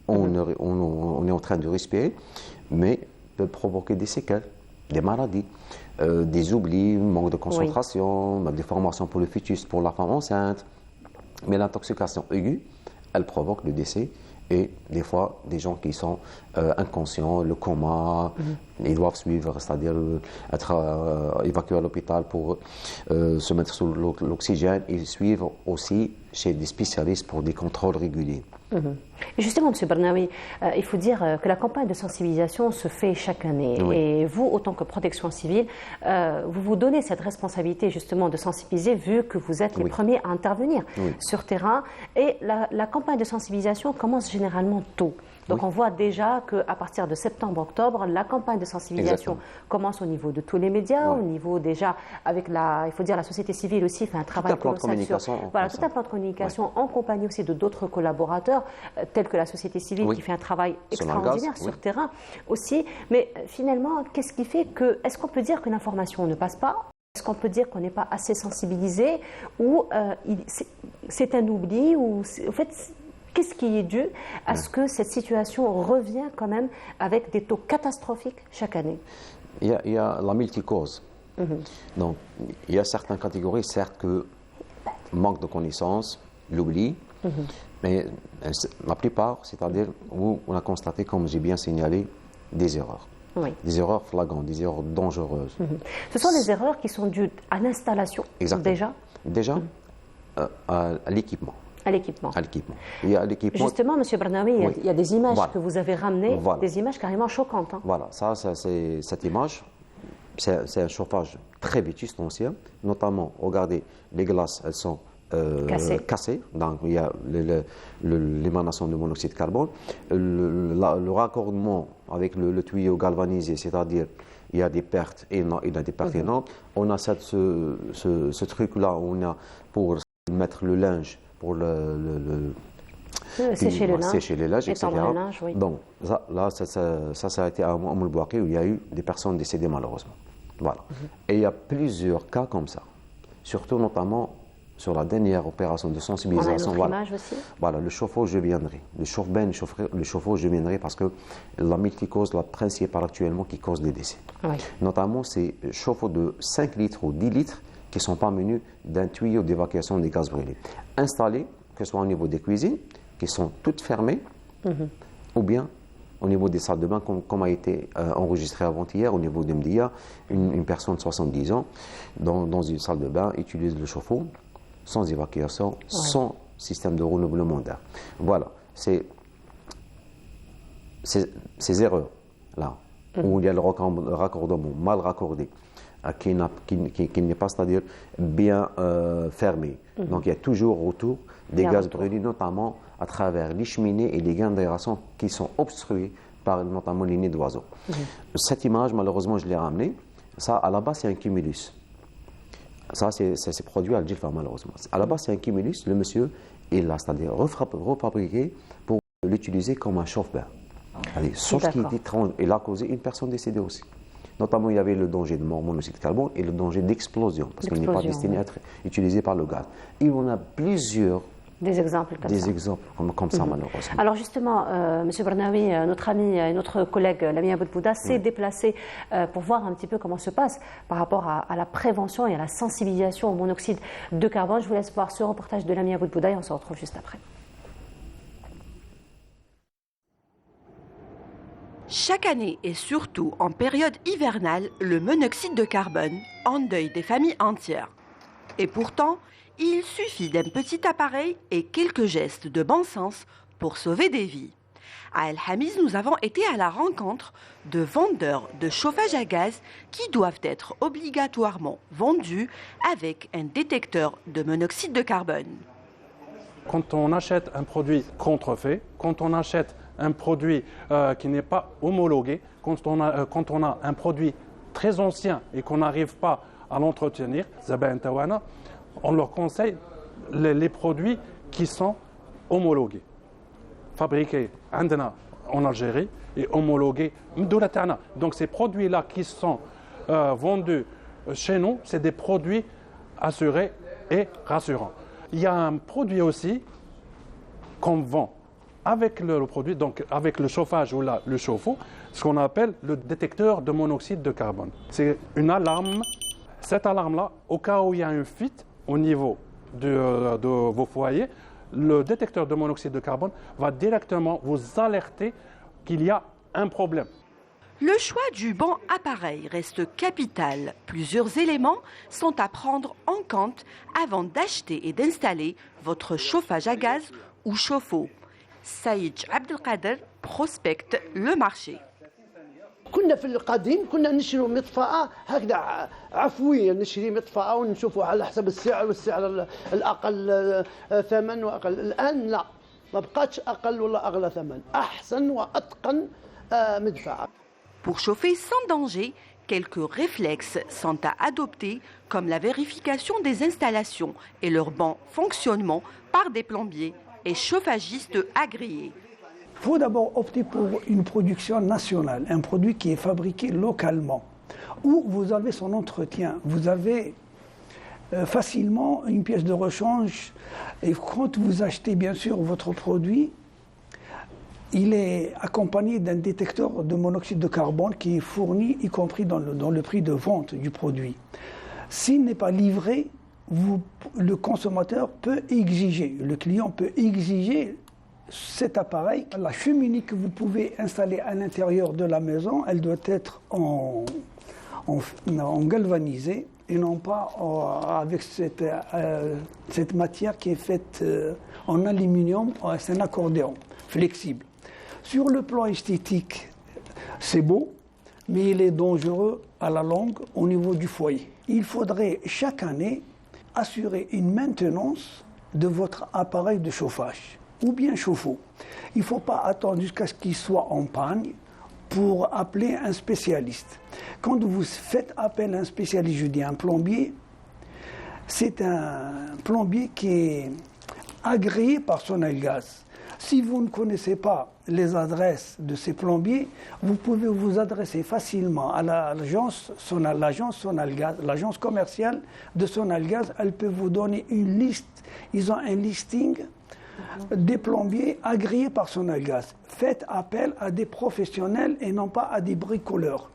on est en train de respirer, mais peut provoquer des séquelles, des maladies, des oublis, manque de concentration, des formations pour le fœtus, pour la femme enceinte. Mais l'intoxication aiguë, elle provoque le décès et des fois des gens qui sont inconscients, le coma, Ils doivent suivre, c'est-à-dire être évacués à l'hôpital pour se mettre sous l'oxygène. Ils suivent aussi chez des spécialistes pour des contrôles réguliers. Et justement, M. Barnaoui, il faut dire que la campagne de sensibilisation se fait chaque année. Oui. Et vous, autant que protection civile, vous vous donnez cette responsabilité justement de sensibiliser, vu que vous êtes les premiers à intervenir sur terrain. Et la campagne de sensibilisation commence généralement tôt. Donc on voit déjà qu'à partir de septembre-octobre, la campagne de sensibilisation commence au niveau de tous les médias, au niveau déjà avec il faut dire la société civile aussi fait un travail colossal sur tout un plan de communication en compagnie aussi de d'autres collaborateurs tels que la société civile qui fait un travail extraordinaire sur terrain aussi. Mais finalement, qu'est-ce qui fait que, est-ce qu'on peut dire que l'information ne passe pas ? Est-ce qu'on peut dire qu'on n'est pas assez sensibilisé ou c'est un oubli ou en fait qu'est-ce qui est dû à ce que cette situation revient quand même avec des taux catastrophiques chaque année? Il y a la multicause. Donc, il y a certaines catégories, certes, que manque de connaissances, l'oubli, mais la plupart, c'est-à-dire où on a constaté, comme j'ai bien signalé, des erreurs. Des erreurs flagrantes, des erreurs dangereuses. Ce sont des erreurs qui sont dues à l'installation, déjà à l'équipement. À l'équipement. Il y a l'équipement. Justement, M. Barnaoui, il y a des images que vous avez ramenées, des images carrément choquantes. Voilà, c'est cette image, c'est un chauffage très vétuste ancien, notamment, regardez, les glaces, elles sont cassées, donc il y a l'émanation de monoxyde de carbone, le raccordement avec le tuyau galvanisé, c'est-à-dire il y a des pertes énormes, on a ce truc-là, on a pour mettre le linge, pour sécher le linge, etc. Donc là, ça a été à Moulbouaké où il y a eu des personnes décédées malheureusement. Voilà. Et il y a plusieurs cas comme ça, surtout notamment sur la dernière opération de sensibilisation. Voilà, le chauffe-eau, je viendrai. Le chauffe-eau, je viendrai parce que la multicause, la principale actuellement qui cause des décès. Notamment ces chauffe-eau de 5 litres ou 10 litres qui ne sont pas menus d'un tuyau d'évacuation des gaz brûlés. Installés, que ce soit au niveau des cuisines, qui sont toutes fermées, ou bien au niveau des salles de bain, comme a été enregistré avant-hier, au niveau d'Mdia, une personne de 70 ans, dans une salle de bain, utilise le chauffe-eau, sans évacuation, sans système de renouvellement d'air. Voilà, ces erreurs-là, où il y a le raccordement mal raccordé, qui n'est pas, c'est-à-dire bien fermé. Donc il y a toujours autour des gaz brûlés, notamment à travers les cheminées et les gaines d'aération qui sont obstrués par notamment les nids d'oiseaux. Cette image, malheureusement, je l'ai ramenée. Ça, à la base, c'est un cumulus. Ça, c'est produit à l'Algérie, malheureusement. À la base, c'est un cumulus. Le monsieur, il l'a, c'est-à-dire refabriqué pour l'utiliser comme un chauffe-bain. Chose qui est étrange. Il a causé une personne décédée aussi. Notamment, il y avait le danger de mort monoxyde de carbone et le danger d'explosion, parce qu'il n'est pas destiné à être utilisé par le gaz. Il y en a plusieurs. Des exemples comme ça, malheureusement. Alors justement, M. Barnaoui, notre ami et notre collègue Lamia Boudbouda s'est déplacé pour voir un petit peu comment se passe par rapport à la prévention et à la sensibilisation au monoxyde de carbone. Je vous laisse voir ce reportage de Lamia Boudbouda et on se retrouve juste après. Chaque année et surtout en période hivernale, le monoxyde de carbone endeuille des familles entières. Et pourtant, il suffit d'un petit appareil et quelques gestes de bon sens pour sauver des vies. À El Hamiz, nous avons été à la rencontre de vendeurs de chauffage à gaz qui doivent être obligatoirement vendus avec un détecteur de monoxyde de carbone. Quand on achète un produit contrefait, quand on achète un produit qui n'est pas homologué, quand on a un produit très ancien et qu'on n'arrive pas à l'entretenir, on leur conseille les produits qui sont homologués, fabriqués en Algérie et homologués. Donc ces produits-là qui sont vendus chez nous, c'est des produits assurés et rassurants. Il y a un produit aussi qu'on vend avec le produit, donc avec le chauffage ou le chauffe-eau, ce qu'on appelle le détecteur de monoxyde de carbone. C'est une alarme. Cette alarme-là, au cas où il y a une fuite au niveau de vos foyers, le détecteur de monoxyde de carbone va directement vous alerter qu'il y a un problème. Le choix du bon appareil reste capital. Plusieurs éléments sont à prendre en compte avant d'acheter et d'installer votre chauffage à gaz ou chauffe-eau. Saïd Abdelkader prospecte le marché. كنا في القديم كنا نشري مطفأة هكذا عفوية، نشري مطفأة ونشوفوا على حسب السعر والسعر الأقل ثمن وأقل. الآن لا، ما بقاتش أقل ولا أغلى ثمن، أحسن وأتقن مدفأة. Pour chauffer sans danger, quelques réflexes sont à adopter, comme la vérification des installations et leur bon fonctionnement par des plombiers et chauffagistes agréés. Il faut d'abord opter pour une production nationale, un produit qui est fabriqué localement, où vous avez son entretien, vous avez facilement une pièce de rechange, et quand vous achetez bien sûr votre produit, il est accompagné d'un détecteur de monoxyde de carbone qui est fourni, y compris dans le prix de vente du produit. S'il n'est pas livré, le consommateur peut exiger, le client peut exiger cet appareil. La cheminée que vous pouvez installer à l'intérieur de la maison, elle doit être en galvanisé et non pas avec cette matière qui est faite en aluminium. C'est un accordéon flexible. Sur le plan esthétique, c'est beau, mais il est dangereux à la longue au niveau du foyer. Il faudrait chaque année assurer une maintenance de votre appareil de chauffage ou bien chauffe-eau. Il ne faut pas attendre jusqu'à ce qu'il soit en panne pour appeler un spécialiste. Quand vous faites appel à un spécialiste, je dis un plombier, c'est un plombier qui est agréé par Sonalgaz. Si vous ne connaissez pas les adresses de ces plombiers, vous pouvez vous adresser facilement à l'agence Sonalgaz, l'agence commerciale de Sonalgaz. Elle peut vous donner une liste. Ils ont un listing des plombiers agréés par Sonalgaz. Faites appel à des professionnels et non pas à des bricoleurs.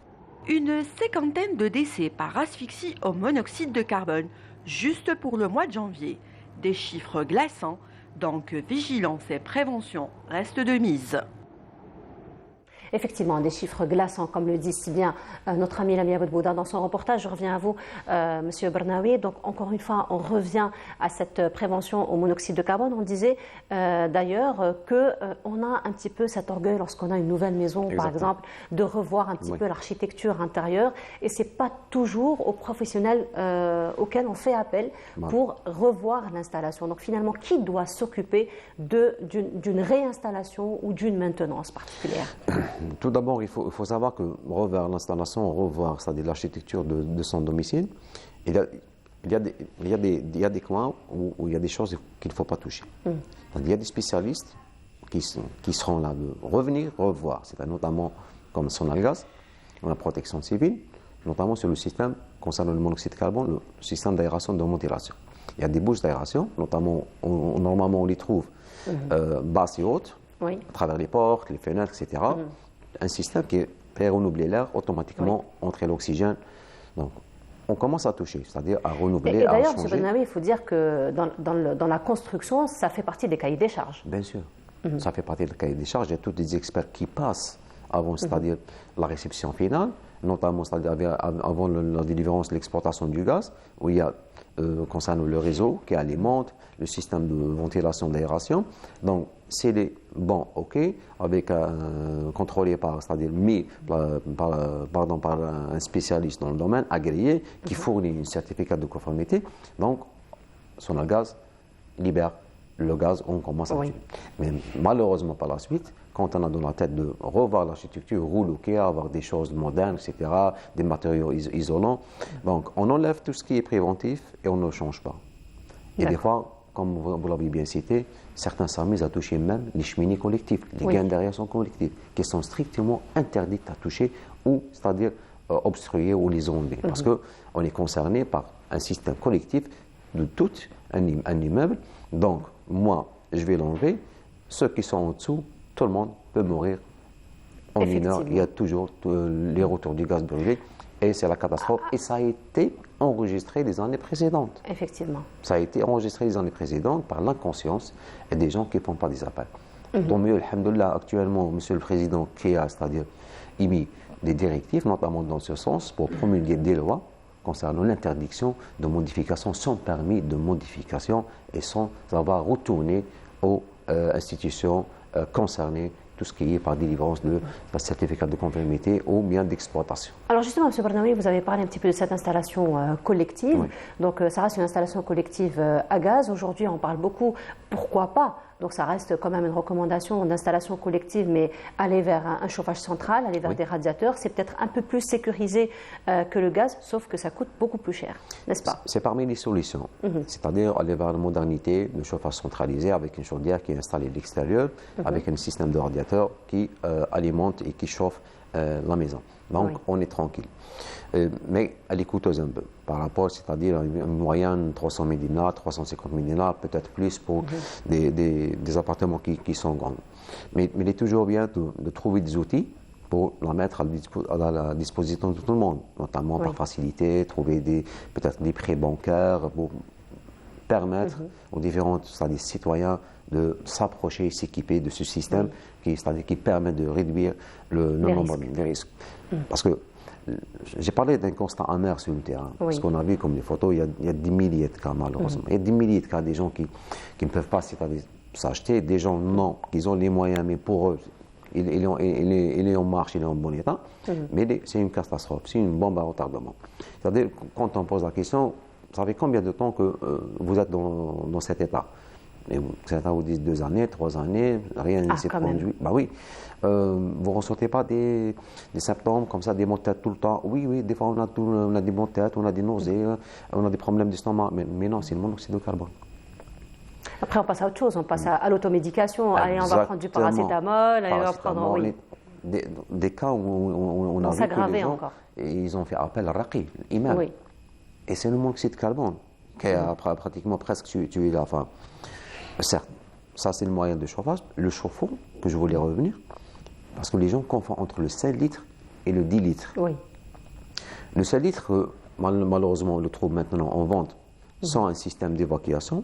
Une cinquantaine de décès par asphyxie au monoxyde de carbone, juste pour le mois de janvier. Des chiffres glaçants, donc vigilance et prévention restent de mise. Effectivement, des chiffres glaçants, comme le dit si bien notre ami Lamia Boudbouda dans son reportage. Je reviens à vous, Monsieur Bernaoui. Donc, encore une fois, on revient à cette prévention au monoxyde de carbone. On disait d'ailleurs qu'on a un petit peu cet orgueil lorsqu'on a une nouvelle maison, par exemple, de revoir un petit peu l'architecture intérieure. Et ce n'est pas toujours aux professionnels auxquels on fait appel pour revoir l'installation. Donc, finalement, qui doit s'occuper d'une réinstallation ou d'une maintenance particulière? Tout d'abord, il faut savoir que revoir l'installation, revoir, c'est-à-dire l'architecture de son domicile, il y a des coins où il y a des choses qu'il ne faut pas toucher. Il y a des spécialistes qui seront là de revenir, revoir. C'est notamment comme Sonalgaz, la protection civile, notamment sur le système concernant le monoxyde de carbone, le système d'aération, de ventilation. Il y a des bouches d'aération, notamment, normalement on les trouve basses et hautes, à travers les portes, les fenêtres, etc. Un système qui fait renouveler l'air automatiquement, entrer l'oxygène. Donc, on commence à toucher, c'est-à-dire à renouveler, et d'ailleurs, à changer. M. Bennaoui, il faut dire que dans la construction, ça fait partie des cahiers des charges. Bien sûr, ça fait partie des cahiers des charges. Il y a tous des experts qui passent avant, c'est-à-dire la réception finale, notamment c'est-à-dire avant la délivrance, l'exportation du gaz, où il y a concernant le réseau qui alimente le système de ventilation, d'aération. Donc, c'est les bons, OK, avec contrôlé par, c'est-à-dire mis par un spécialiste dans le domaine, agréé, qui fournit un certificat de conformité. Donc, Sonalgaz libère le gaz, on commence à tuer. Mais malheureusement, par la suite, quand on a dans la tête de revoir l'architecture, reloquer, avoir des choses modernes, etc., des matériaux isolants, donc on enlève tout ce qui est préventif et on ne change pas. Et des fois, comme vous l'avez bien cité, certains s'amusent à toucher même les cheminées collectives, les gaines d'aération collectives, qui sont strictement interdites à toucher ou, c'est-à-dire, obstruer ou les enlever. Parce qu'on est concerné par un système collectif de tout un immeuble. Donc, moi, je vais l'enlever. Ceux qui sont en dessous, tout le monde peut mourir en mineur. Il y a toujours les retours du gaz brûlé et c'est la catastrophe. Et ça a été enregistré les années précédentes. Effectivement. Ça a été enregistré les années précédentes par l'inconscience et des gens qui ne font pas des appels. Tant mieux, alhamdoulilah, actuellement, Monsieur le Président, qui a, c'est-à-dire, émis des directives, notamment dans ce sens, pour promulguer des lois concernant l'interdiction de modification sans permis de modification et sans avoir retourné aux institutions concernées, tout ce qui est par délivrance de certificat de conformité ou bien d'exploitation. Alors justement, M. Barnaoui, vous avez parlé un petit peu de cette installation collective. Oui. Donc ça reste une installation collective à gaz. Aujourd'hui, on parle beaucoup, pourquoi pas? Donc ça reste quand même une recommandation d'installation collective, mais aller vers un chauffage central, aller vers des radiateurs, c'est peut-être un peu plus sécurisé que le gaz, sauf que ça coûte beaucoup plus cher, n'est-ce pas? C'est parmi les solutions, c'est-à-dire aller vers la modernité, le chauffage centralisé avec une chaudière qui est installée à l'extérieur, avec un système de radiateur qui alimente et qui chauffe la maison. Donc on est tranquille. Mais elle est coûteuse un peu par rapport, c'est-à-dire une moyenne 300 000 dinars, 350 000 dinars, peut-être plus pour des appartements qui sont grands. Mais il est toujours bien de trouver des outils pour la mettre à la disposition de tout le monde, notamment par facilité, trouver peut-être des prêts bancaires pour permettre aux différents citoyens de s'approcher et s'équiper de ce système qui permet de réduire le nombre des risques. Parce que j'ai parlé d'un constat amer sur le terrain. Parce qu'on a vu comme les photos, il y a des milliers de cas malheureusement. Il y a des milliers de cas des gens qui ne peuvent pas s'acheter, des gens non, qui ont les moyens, mais pour eux, il est en marche, il est en bon état. Mais c'est une catastrophe, c'est une bombe à retardement. C'est-à-dire, quand on pose la question, ça fait combien de temps que vous êtes dans cet état? Et certains vous disent 2 années, 3 années, rien ne s'est produit. Bah oui. Vous ne ressentez pas des symptômes comme ça, des maux de tête tout le temps? Oui, des fois on a des maux de tête, on a des nausées, on a des problèmes d'estomac. Mais non, c'est le monoxyde de carbone. Après, on passe à autre chose, on passe à l'automédication. Allez, on va prendre du paracétamol, allez, on va prendre. Des cas où on a vu que les gens, ils ont fait appel à Raqi, l'imam. Et c'est le monoxyde de carbone qui a pratiquement presque tué la femme. Certes, ça c'est le moyen de chauffage. Le chauffe-eau, que je voulais revenir, parce que les gens confondent entre le 5 litres et le 10 litres. Le 5 litres, malheureusement, on le trouve maintenant en vente sans un système d'évacuation,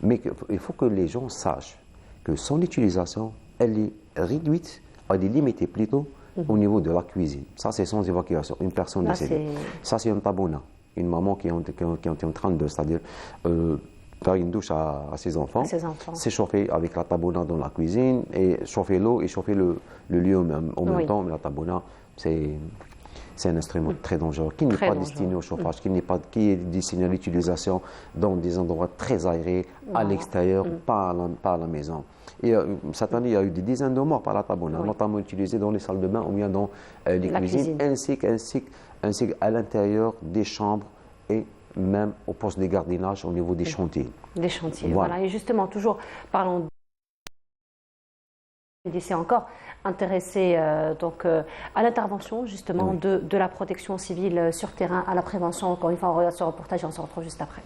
mais il faut que les gens sachent que son utilisation, elle est réduite, elle est limitée plutôt au niveau de la cuisine. Ça, c'est sans évacuation. Une personne décédée. Ça, c'est un tabona. Une maman qui est en train de, c'est-à-dire, faire une douche à ses enfants, s'échauffer avec la tabona dans la cuisine et chauffer l'eau et chauffer le lieu en même temps. Mais la tabona, c'est un instrument très dangereux qui n'est pas destiné au chauffage, qui est destiné à l'utilisation dans des endroits très aérés, à l'extérieur, pas à la maison. Et cette année, il y a eu des dizaines de morts par la tabona, notamment utilisée dans les salles de bain ou bien dans les cuisines, ainsi qu'à l'intérieur des chambres et même au poste de gardiennage au niveau des chantiers. Des chantiers, voilà. Et justement, toujours parlons c'est encore intéressé donc, à l'intervention justement de la protection civile sur terrain, à la prévention. Encore une fois, on regarde ce reportage et on se retrouve juste après.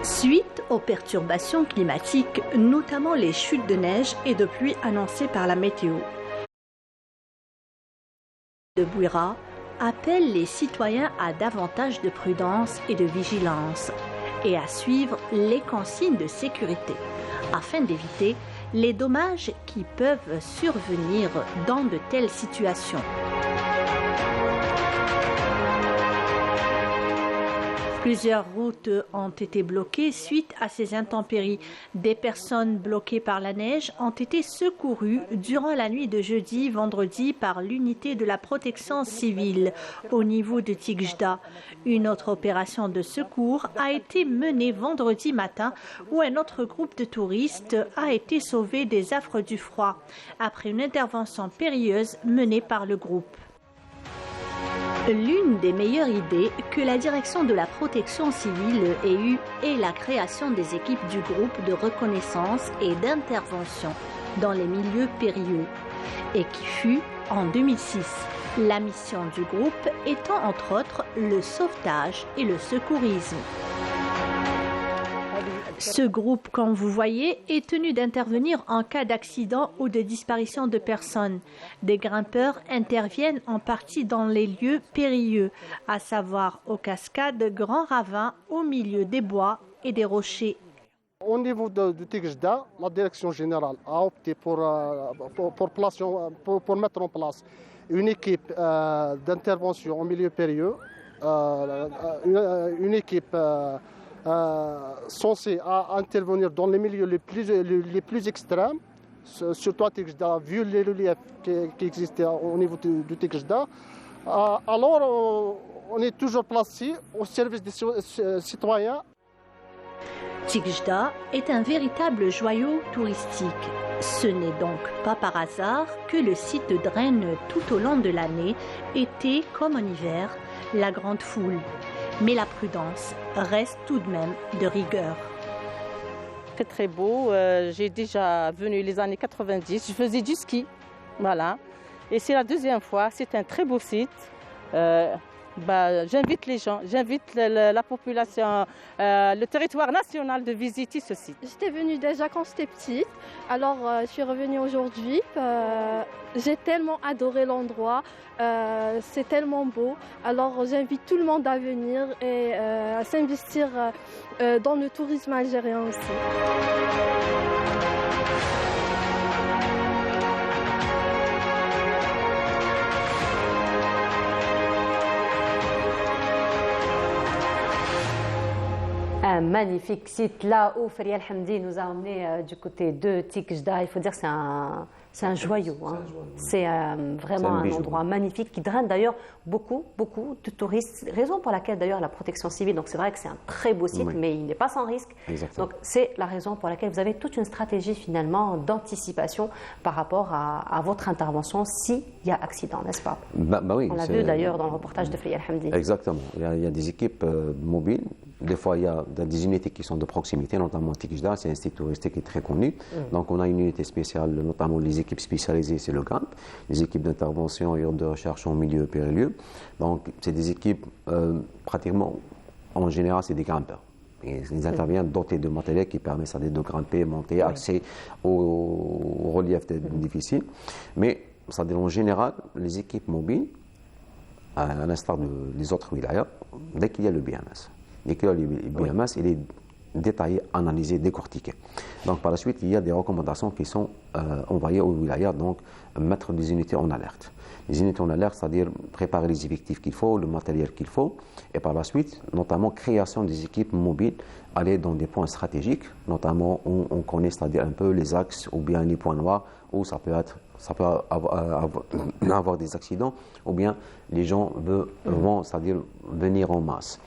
Suite aux perturbations climatiques, notamment les chutes de neige et de pluie annoncées par la météo, de Bouira appelle les citoyens à davantage de prudence et de vigilance et à suivre les consignes de sécurité afin d'éviter les dommages qui peuvent survenir dans de telles situations. Plusieurs routes ont été bloquées suite à ces intempéries. Des personnes bloquées par la neige ont été secourues durant la nuit de jeudi-vendredi par l'unité de la protection civile au niveau de Tigjda. Une autre opération de secours a été menée vendredi matin où un autre groupe de touristes a été sauvé des affres du froid après une intervention périlleuse menée par le groupe. L'une des meilleures idées que la direction de la protection civile ait eue est la création des équipes du groupe de reconnaissance et d'intervention dans les milieux périlleux, et qui fut en 2006. La mission du groupe étant entre autres le sauvetage et le secourisme. Ce groupe, comme vous voyez, est tenu d'intervenir en cas d'accident ou de disparition de personnes. Des grimpeurs interviennent en partie dans les lieux périlleux, à savoir aux cascades, grands ravins, au milieu des bois et des rochers. Au niveau de Tigejda, la direction générale a opté pour mettre en place une équipe d'intervention en milieu périlleux, une équipe censée intervenir dans les milieux les plus extrêmes, surtout à Tigejda, vu les reliefs qui existaient au niveau du Tigejda. Alors, on est toujours placé au service des citoyens. Tigejda est un véritable joyau touristique. Ce n'est donc pas par hasard que le site draine tout au long de l'année, été comme en hiver, la grande foule. Mais la prudence reste tout de même de rigueur. Très très beau, j'ai déjà venu les années 90, je faisais du ski, voilà. Et c'est la deuxième fois, c'est un très beau site. J'invite les gens, j'invite la population, le territoire national de visiter ce site. J'étais venue déjà quand j'étais petite, alors je suis revenue aujourd'hui. J'ai tellement adoré l'endroit, c'est tellement beau. Alors j'invite tout le monde à venir et à s'investir dans le tourisme algérien aussi. Un magnifique site là où Faria El-Hamdi nous a emmenés du côté de Tigejda. Il faut dire que c'est un joyau. Hein. C'est vraiment un endroit magnifique qui draine d'ailleurs beaucoup de touristes. Raison pour laquelle d'ailleurs la protection civile, donc c'est vrai que c'est un très beau site, mais il n'est pas sans risque. Exactement. Donc c'est la raison pour laquelle vous avez toute une stratégie finalement d'anticipation par rapport à votre intervention s'il y a accident, n'est-ce pas? Oui, on l'a vu d'ailleurs dans le reportage de Faria El-Hamdi. Exactement. Il y a des équipes mobiles. Des fois, il y a des unités qui sont de proximité, notamment Tigejda, c'est un site touristique qui est très connu. Donc, on a une unité spéciale, notamment les équipes spécialisées, c'est le GAMP, les équipes d'intervention et de recherche en milieu périlleux. Donc, c'est des équipes, pratiquement, en général, c'est des grimpeurs. Ils interviennent dotés de matériel qui permet de grimper, monter, accès au relief difficile. Mais, c'est-à-dire en général, les équipes mobiles, à l'instar des autres wilayas, dès qu'il y a le BMS. Et que le BMS, il est détaillé, analysé, décortiqué. Donc par la suite, il y a des recommandations qui sont envoyées aux wilayas, donc mettre des unités en alerte. Les unités en alerte, c'est-à-dire préparer les effectifs qu'il faut, le matériel qu'il faut, et par la suite, notamment création des équipes mobiles, aller dans des points stratégiques, notamment où on connaît, c'est-à-dire un peu les axes ou bien les points noirs, où ça peut avoir des accidents, ou bien les gens vont, c'est-à-dire venir en masse.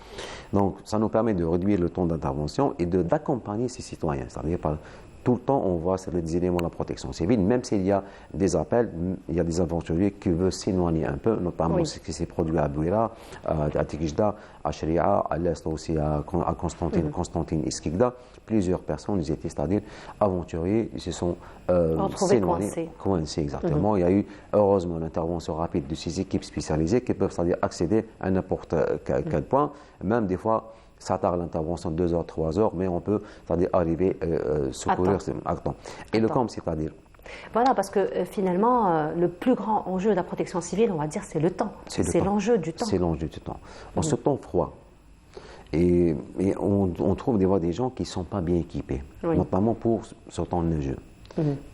Donc, ça nous permet de réduire le temps d'intervention et d'accompagner ces citoyens. C'est-à-dire, tout le temps, on voit des éléments de la protection civile, même s'il y a des appels, il y a des aventuriers qui veulent s'éloigner un peu, notamment ce qui s'est produit à Bouira, à Tigejda, à Sharia, à l'est aussi à Constantine Iskikda. Plusieurs personnes, ils étaient, c'est-à-dire aventuriers, ils se sont s'éloignés, coincés exactement. Il y a eu, heureusement, l'intervention rapide de ces équipes spécialisées qui peuvent, c'est-à-dire accéder à n'importe quel point, même des fois, ça tarde l'intervention 2 heures, 3 heures, mais on peut, c'est-à-dire arriver secourir à temps. Et le camp, c'est-à-dire voilà, parce que finalement, le plus grand enjeu de la protection civile, on va dire, c'est le temps. C'est l'enjeu du temps. C'est l'enjeu du temps. En ce temps froid, et on trouve des gens qui ne sont pas bien équipés, notamment pour ce temps neigeux.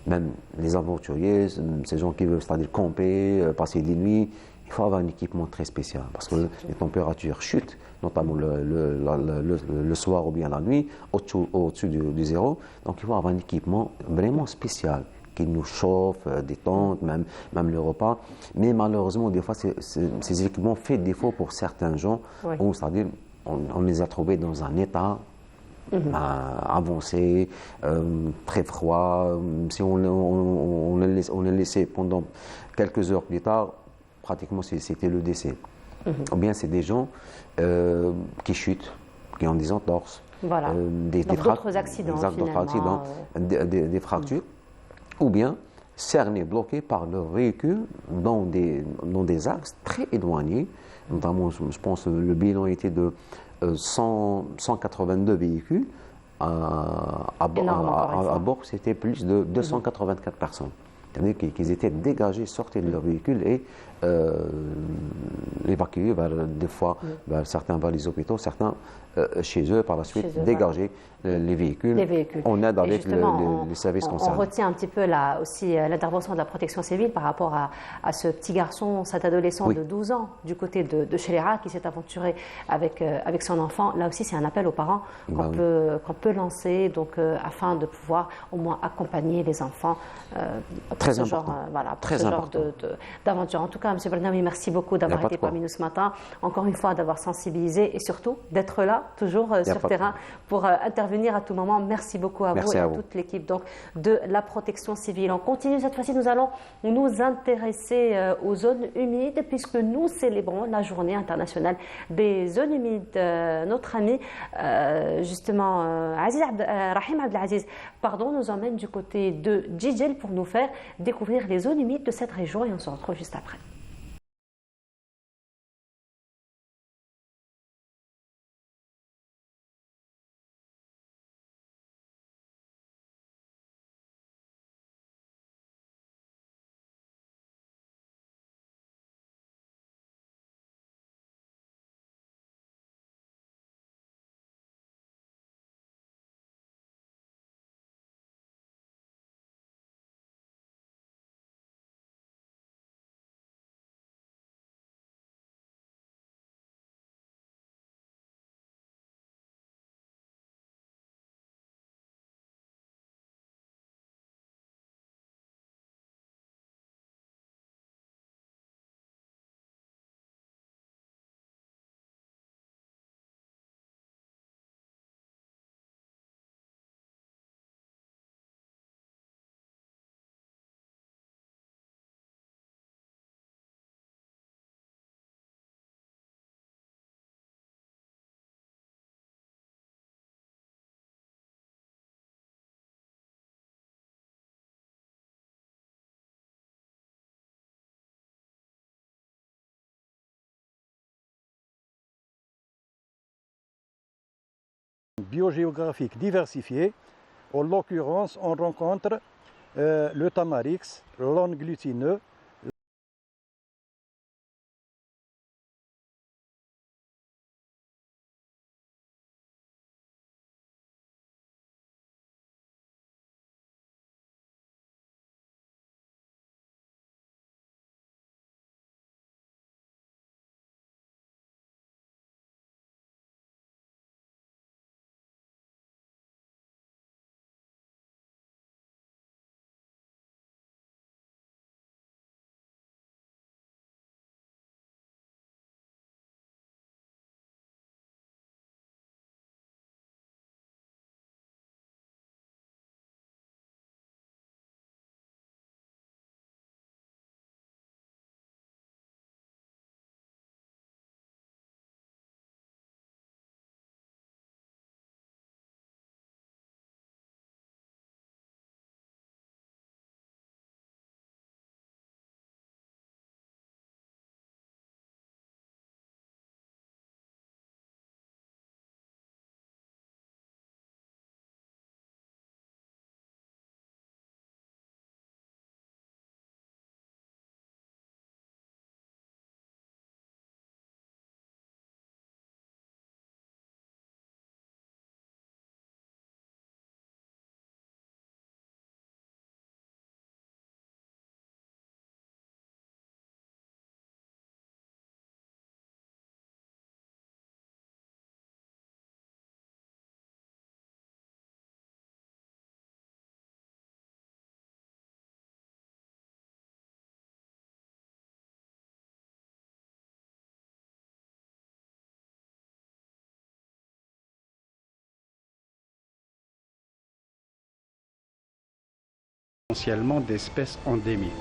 Même les aventuriers, ces gens qui veulent, c'est-à-dire camper, passer des nuits, il faut avoir un équipement très spécial parce que les températures chutent, notamment le soir ou bien la nuit, au-dessus du zéro. Donc il faut avoir un équipement vraiment spécial qui nous chauffe, des tentes, même le repas. Mais malheureusement, des fois, ces équipements font défaut pour certains gens, c'est-à-dire on les a trouvés dans un état avancé, très froid. Si on les laissait pendant quelques heures plus tard, pratiquement c'était le décès. Ou bien c'est des gens qui chutent, qui ont des entorses, d'autres accidents, des fractures, ou bien cernés, bloqués par leur véhicule dans des axes très éloignés. Notamment, je pense que le bilan était de 182 véhicules. À bord, c'était plus de 284 personnes. C'est-à-dire qu'ils étaient dégagés, sortis de leur véhicule et évacués des fois, certains vers les hôpitaux, certains chez eux par la suite, Chez eux, dégager les véhicules. On aide avec les services concernés. On retient un petit peu là aussi l'intervention de la protection civile par rapport à ce petit garçon, cet adolescent de 12 ans du côté de Chelera qui s'est aventuré avec son enfant. Là aussi, c'est un appel aux parents qu'on peut lancer donc, afin de pouvoir au moins accompagner les enfants pour ce genre d'aventure. En tout cas, M. Barnaoui, merci beaucoup d'avoir été parmi nous ce matin. Encore une fois, d'avoir sensibilisé et surtout d'être là, toujours sur terrain, pour intervenir à tout moment. Merci beaucoup à vous et à toute l'équipe donc, de la protection civile. On continue cette fois-ci, nous allons nous intéresser aux zones humides puisque nous célébrons la journée internationale des zones humides. Notre ami, justement, Rahim Abdelaziz, nous emmène du côté de Djidjel pour nous faire découvrir les zones humides de cette région et on se retrouve juste après. Biogéographique diversifiée. En l'occurrence, on rencontre le tamarix, l'aulne glutineux, essentiellement d'espèces endémiques.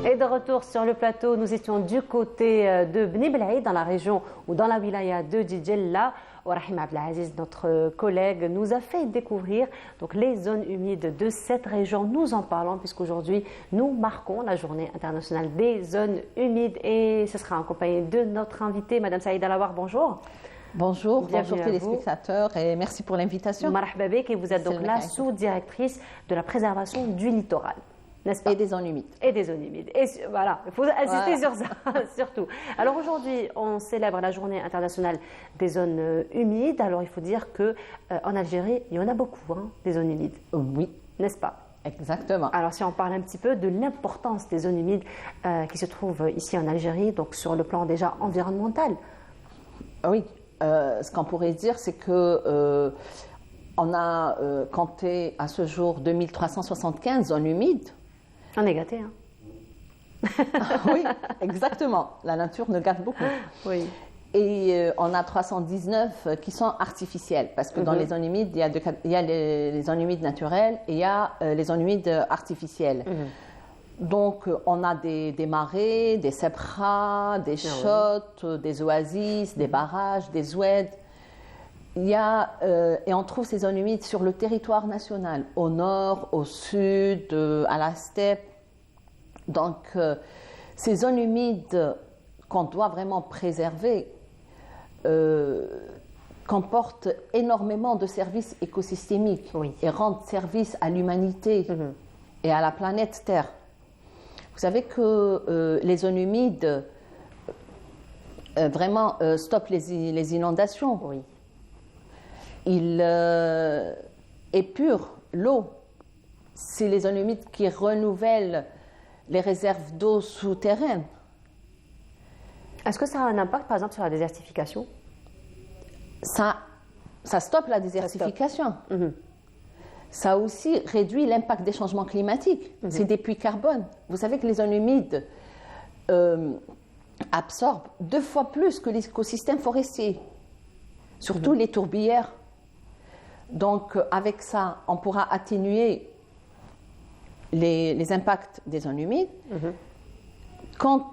Et de retour sur le plateau, nous étions du côté de Bni Belaïd, dans la région ou dans la wilaya de Djidjel. Là, Rahim Abdelaziz, notre collègue, nous a fait découvrir donc, les zones humides de cette région. Nous en parlons puisqu'aujourd'hui, nous marquons la journée internationale des zones humides. Et ce sera accompagné de notre invitée, Madame Saïda Lawar. Bonjour. Bonjour, Bienvenue bonjour à téléspectateurs et merci pour l'invitation. Marhaba bek, et vous êtes donc la sous-directrice de la préservation du littoral, n'est-ce pas? Et des zones humides. Et des zones humides. Et voilà, il faut insister sur ça, surtout. Alors aujourd'hui, on célèbre la journée internationale des zones humides. Alors il faut dire qu'en Algérie, il y en a beaucoup, hein, des zones humides. Oui. N'est-ce pas? Exactement. Alors si on parle un petit peu de l'importance des zones humides qui se trouvent ici en Algérie, donc sur le plan déjà environnemental. Oui. Ce qu'on pourrait dire, c'est que on a compté à ce jour 2375 zones humides. On est gâtés, hein? Oui, exactement. La nature nous gâte beaucoup. Oui. Et on a 319 qui sont artificielles, parce que dans les zones humides, il y a les zones humides naturelles et il y a les zones humides artificielles. Donc, on a des marais, des sebras, des chottes, des oasis, des barrages, des oueds. Et on trouve ces zones humides sur le territoire national, au nord, au sud, à la steppe. Donc, ces zones humides qu'on doit vraiment préserver comportent énormément de services écosystémiques et rendent service à l'humanité et à la planète Terre. Vous savez que les zones humides vraiment stoppent les inondations. Oui. Ils épurent l'eau. C'est les zones humides qui renouvellent les réserves d'eau souterraines. Est-ce que ça a un impact, par exemple, sur la désertification? Ça stoppe la désertification. Ça aussi réduit l'impact des changements climatiques. C'est des puits carbone. Vous savez que les zones humides absorbent 2 fois plus que l'écosystème forestier, surtout les tourbières. Donc, avec ça, on pourra atténuer les impacts des zones humides. Quand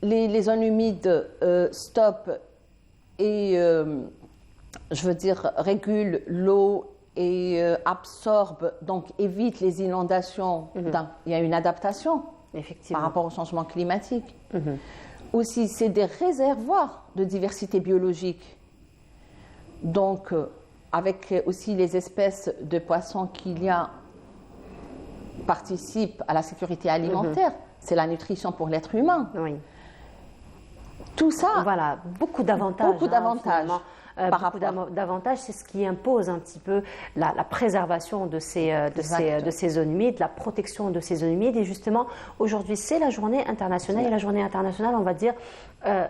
les zones humides stoppent et, je veux dire, régulent l'eau et absorbe, donc évite les inondations, il y a une adaptation par rapport au changement climatique. Aussi, c'est des réservoirs de diversité biologique. Donc, avec aussi les espèces de poissons qu'il y a, participent à la sécurité alimentaire. C'est la nutrition pour l'être humain. Oui. Tout ça. Voilà, beaucoup d'avantages. Beaucoup d'avantages. Beaucoup d'avantages, c'est ce qui impose un petit peu la préservation de ces zones humides, la protection de ces zones humides. Et justement, aujourd'hui, c'est la journée internationale. Et la journée internationale, on va dire,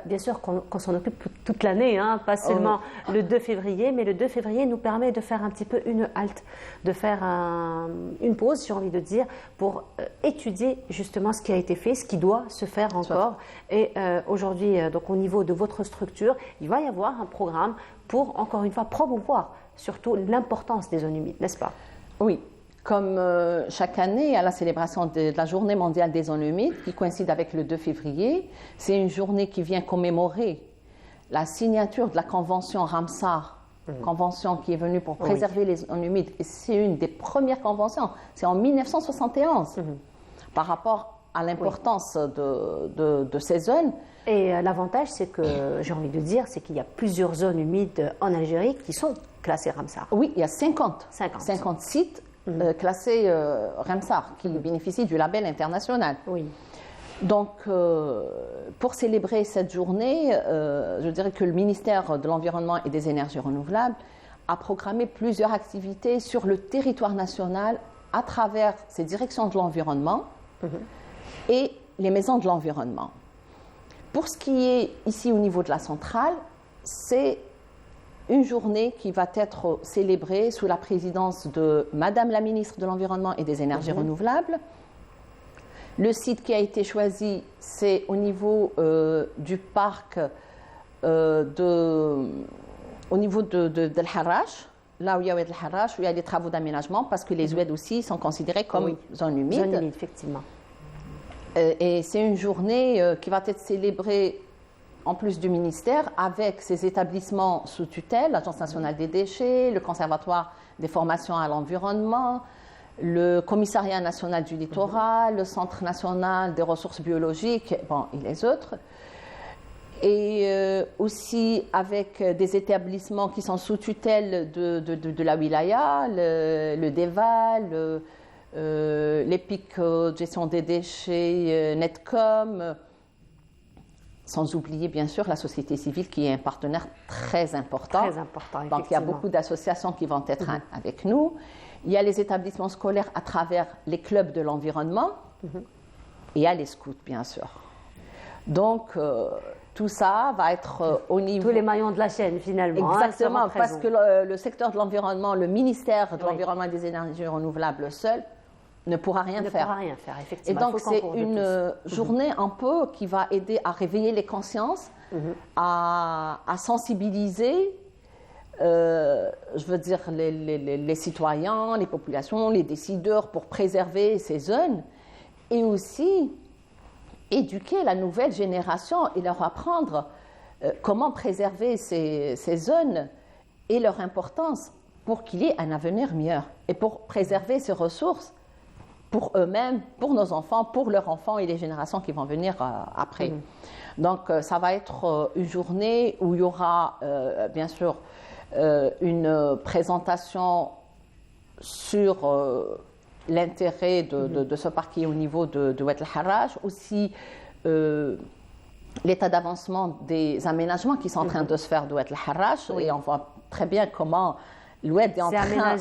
bien sûr qu'on s'en occupe toute l'année, hein, pas seulement le 2 février, mais le 2 février nous permet de faire un petit peu une halte, de faire une pause, j'ai envie de dire, pour étudier justement ce qui a été fait, ce qui doit se faire encore. Et aujourd'hui, donc au niveau de votre structure, il va y avoir un programme pour, encore une fois, promouvoir surtout l'importance des zones humides, n'est-ce pas? Oui. Comme chaque année, à la célébration de la Journée mondiale des zones humides, qui coïncide avec le 2 février, c'est une journée qui vient commémorer la signature de la Convention Ramsar, convention qui est venue pour préserver les zones humides. Et c'est une des premières conventions, c'est en 1971, par rapport à l'importance de ces zones. Et l'avantage, c'est que, j'ai envie de dire, c'est qu'il y a plusieurs zones humides en Algérie qui sont classées Ramsar. Oui, il y a 50 sites classés Ramsar qui bénéficient du label international. Oui. Donc, pour célébrer cette journée, je dirais que le ministère de l'Environnement et des Énergies renouvelables a programmé plusieurs activités sur le territoire national à travers ses directions de l'environnement et les maisons de l'environnement. Pour ce qui est ici au niveau de la centrale, c'est une journée qui va être célébrée sous la présidence de Madame la ministre de l'Environnement et des Énergies renouvelables. Le site qui a été choisi, c'est au niveau du parc au niveau de l'Harrach, là où il y a l'Harrach, où il y a des travaux d'aménagement, parce que les oueds aussi sont considérés comme zones humides. Zones humides, effectivement. Et c'est une journée qui va être célébrée en plus du ministère avec ses établissements sous tutelle, l'Agence nationale des déchets, le Conservatoire des formations à l'environnement, le Commissariat national du littoral, le Centre national des ressources biologiques, bon, et les autres. et aussi avec des établissements qui sont sous tutelle de la wilaya, le DEVA, l'EPIC de gestion des déchets, Netcom, sans oublier bien sûr la société civile qui est un partenaire très important. Très important, donc il y a beaucoup d'associations qui vont être avec nous. Il y a les établissements scolaires à travers les clubs de l'environnement et il y a les scouts bien sûr. Donc tout ça va être au niveau... Tous les maillons de la chaîne finalement. Exactement, parce que le secteur de l'environnement, le ministère de l'Environnement et des énergies renouvelables seul ne pourra rien faire. Ne pourra rien faire, effectivement. Et donc c'est une journée un peu qui va aider à réveiller les consciences, à sensibiliser, je veux dire, les citoyens, les populations, les décideurs pour préserver ces zones et aussi éduquer la nouvelle génération et leur apprendre comment préserver ces zones et leur importance pour qu'il y ait un avenir meilleur et pour préserver ces ressources pour eux-mêmes, pour nos enfants, pour leurs enfants et les générations qui vont venir après. Donc ça va être une journée où il y aura bien sûr une présentation sur l'intérêt de ce parc au niveau de Oued el-Harrach, aussi l'état d'avancement des aménagements qui sont en train de se faire de Oued el-Harrach, et on voit très bien comment l'Oued est en train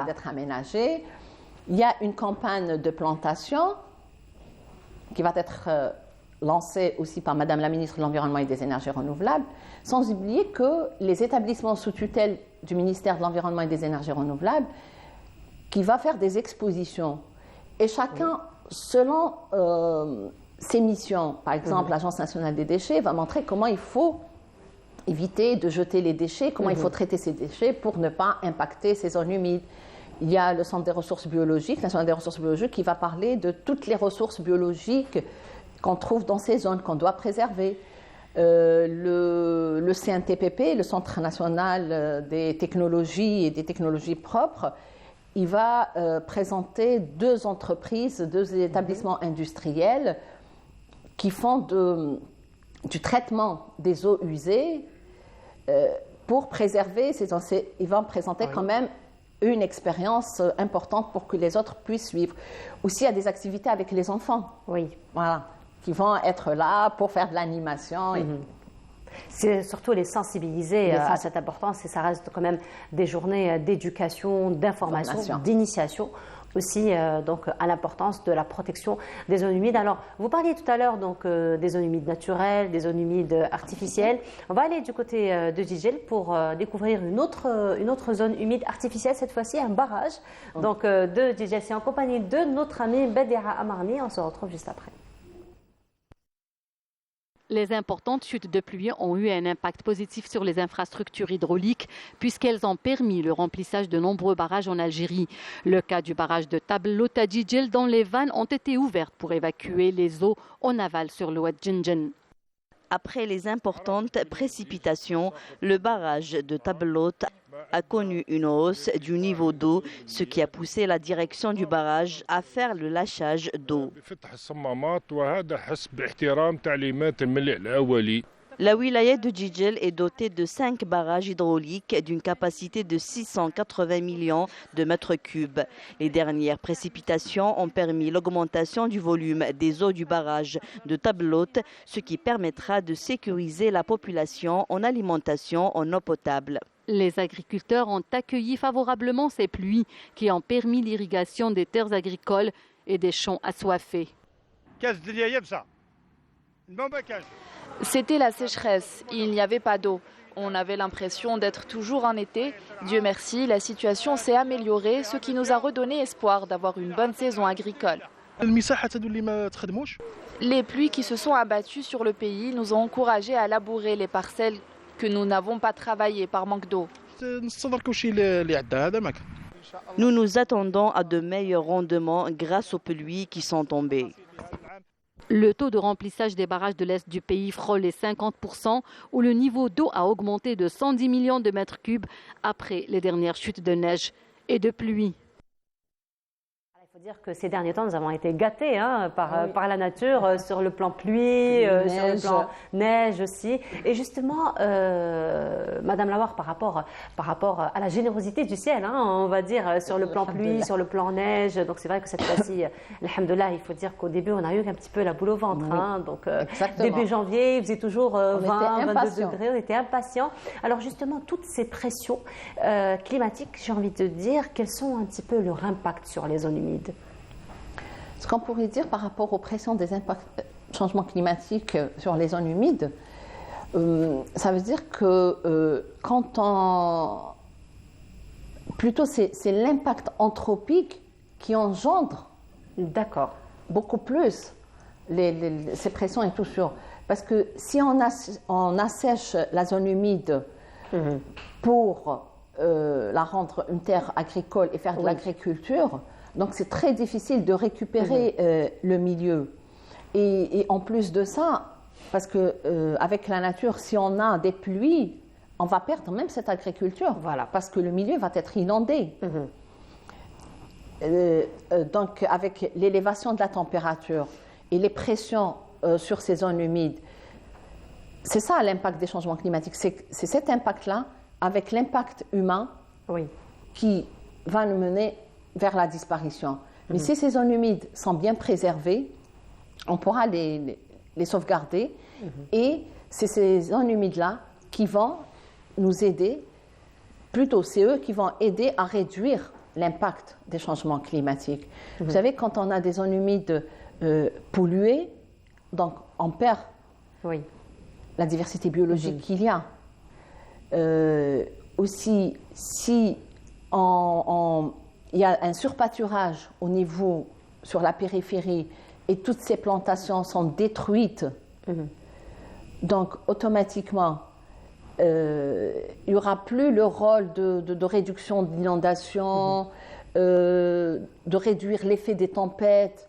d'être aménagé. Il y a une campagne de plantation qui va être lancée aussi par Madame la ministre de l'Environnement et des Énergies renouvelables, sans oublier que les établissements sous tutelle du ministère de l'Environnement et des Énergies renouvelables qui va faire des expositions. Et chacun, selon ses missions, par exemple l'Agence nationale des déchets va montrer comment il faut éviter de jeter les déchets, comment il faut traiter ces déchets pour ne pas impacter ces zones humides. Il y a le Centre des ressources biologiques, national des ressources biologiques, qui va parler de toutes les ressources biologiques qu'on trouve dans ces zones, qu'on doit préserver. Le CNTPP, le Centre national des technologies et des technologies propres, il va présenter deux entreprises, deux établissements industriels qui font du traitement des eaux usées pour préserver ces eaux. Ils vont présenter quand même une expérience importante pour que les autres puissent suivre. Aussi, il y a des activités avec les enfants. Voilà, qui vont être là pour faire de l'animation. C'est surtout les sensibiliser à cette importance et ça reste quand même des journées d'éducation, d'information, d'initiation aussi donc à l'importance de la protection des zones humides. Alors, vous parliez tout à l'heure donc des zones humides naturelles, des zones humides artificielles. On va aller du côté de Djidjel pour découvrir une autre zone humide artificielle, cette fois-ci un barrage. Donc de Djidjel, c'est en compagnie de notre ami Badira Amarni. On se retrouve juste après. Les importantes chutes de pluie ont eu un impact positif sur les infrastructures hydrauliques puisqu'elles ont permis le remplissage de nombreux barrages en Algérie. Le cas du barrage de Tablout à Djidjel, dont les vannes ont été ouvertes pour évacuer les eaux en aval sur l'Oued Djindjen. Après les importantes précipitations, le barrage de Tablout a connu une hausse du niveau d'eau, ce qui a poussé la direction du barrage à faire le lâchage d'eau. La wilaya de Djidjel est dotée de 5 barrages hydrauliques d'une capacité de 680 millions de mètres cubes. Les dernières précipitations ont permis l'augmentation du volume des eaux du barrage de Tablout, ce qui permettra de sécuriser la population en alimentation en eau potable. Les agriculteurs ont accueilli favorablement ces pluies qui ont permis l'irrigation des terres agricoles et des champs assoiffés. C'était la sécheresse, il n'y avait pas d'eau. On avait l'impression d'être toujours en été. Dieu merci, la situation s'est améliorée, ce qui nous a redonné espoir d'avoir une bonne saison agricole. Les pluies qui se sont abattues sur le pays nous ont encouragés à labourer les parcelles que nous n'avons pas travaillées par manque d'eau. Nous nous attendons à de meilleurs rendements grâce aux pluies qui sont tombées. Le taux de remplissage des barrages de l'Est du pays frôle les 50%, où le niveau d'eau a augmenté de 110 millions de mètres cubes après les dernières chutes de neige et de pluie. Il faut dire que ces derniers temps, nous avons été gâtés par la nature, sur le plan pluie, sur le plan neige aussi. Et justement, Madame Lawar, par rapport à la générosité du ciel, on va dire, sur le plan pluie, sur le plan neige. Donc c'est vrai que cette fois-ci, alhamdoulilah, il faut dire qu'au début, on a eu un petit peu la boule au ventre. Donc début janvier, il faisait toujours 20, 22 degrés, on était impatients. Alors justement, toutes ces pressions climatiques, j'ai envie de dire, quels sont un petit peu leur impact sur les zones humides? Ce qu'on pourrait dire par rapport aux pressions des changements climatiques sur les zones humides, ça veut dire que plutôt c'est l'impact anthropique qui engendre beaucoup plus ces pressions et tout sur. Parce que si on assèche la zone humide pour la rendre une terre agricole et faire de l'agriculture, donc c'est très difficile de récupérer le milieu. Et en plus de ça, parce que avec la nature, si on a des pluies, on va perdre même cette agriculture, parce que le milieu va être inondé. Donc avec l'élévation de la température et les pressions sur ces zones humides, c'est ça l'impact des changements climatiques. C'est cet impact-là, avec l'impact humain, qui va nous mener vers la disparition. Mais si ces zones humides sont bien préservées, on pourra les sauvegarder. Et c'est ces zones humides-là qui vont nous aider, plutôt c'est eux qui vont aider à réduire l'impact des changements climatiques. Vous savez, quand on a des zones humides polluées, donc on perd la diversité biologique qu'il y a. Aussi, si il y a un surpâturage au niveau, sur la périphérie, et toutes ces plantations sont détruites, donc automatiquement, il n'y aura plus le rôle de réduction de l'inondation, de réduire l'effet des tempêtes.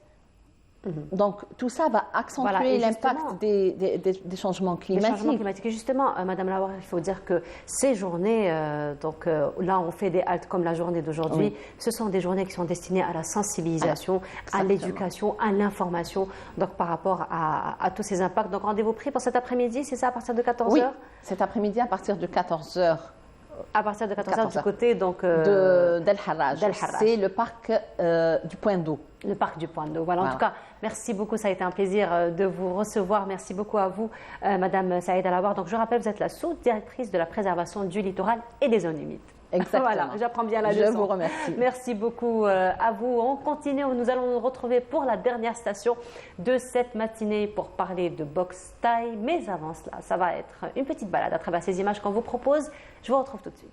Donc tout ça va accentuer l'impact des changements climatiques. Les changements climatiques. Et justement, Madame Lawar, il faut dire que ces journées, là on fait des haltes comme la journée d'aujourd'hui, ce sont des journées qui sont destinées à la sensibilisation, à l'éducation, à l'information, donc par rapport à tous ces impacts. Donc rendez-vous pris pour cet après-midi, c'est ça, à partir de 14h? Oui, cet après-midi à partir de 14h. À partir de 14h du côté d'El Harraj. C'est le parc du Point d'eau. Le parc du Point d'eau. Voilà. En tout cas, merci beaucoup. Ça a été un plaisir de vous recevoir. Merci beaucoup à vous, Madame Saïda Lawar. Donc, je rappelle, vous êtes la sous-directrice de la préservation du littoral et des zones humides. Exactement. Voilà, j'apprends bien la leçon. Je vous remercie. Merci beaucoup à vous. On continue. Nous allons nous retrouver pour la dernière station de cette matinée pour parler de boxe thaï. Mais avant cela, ça va être une petite balade à travers ces images qu'on vous propose. Je vous retrouve tout de suite.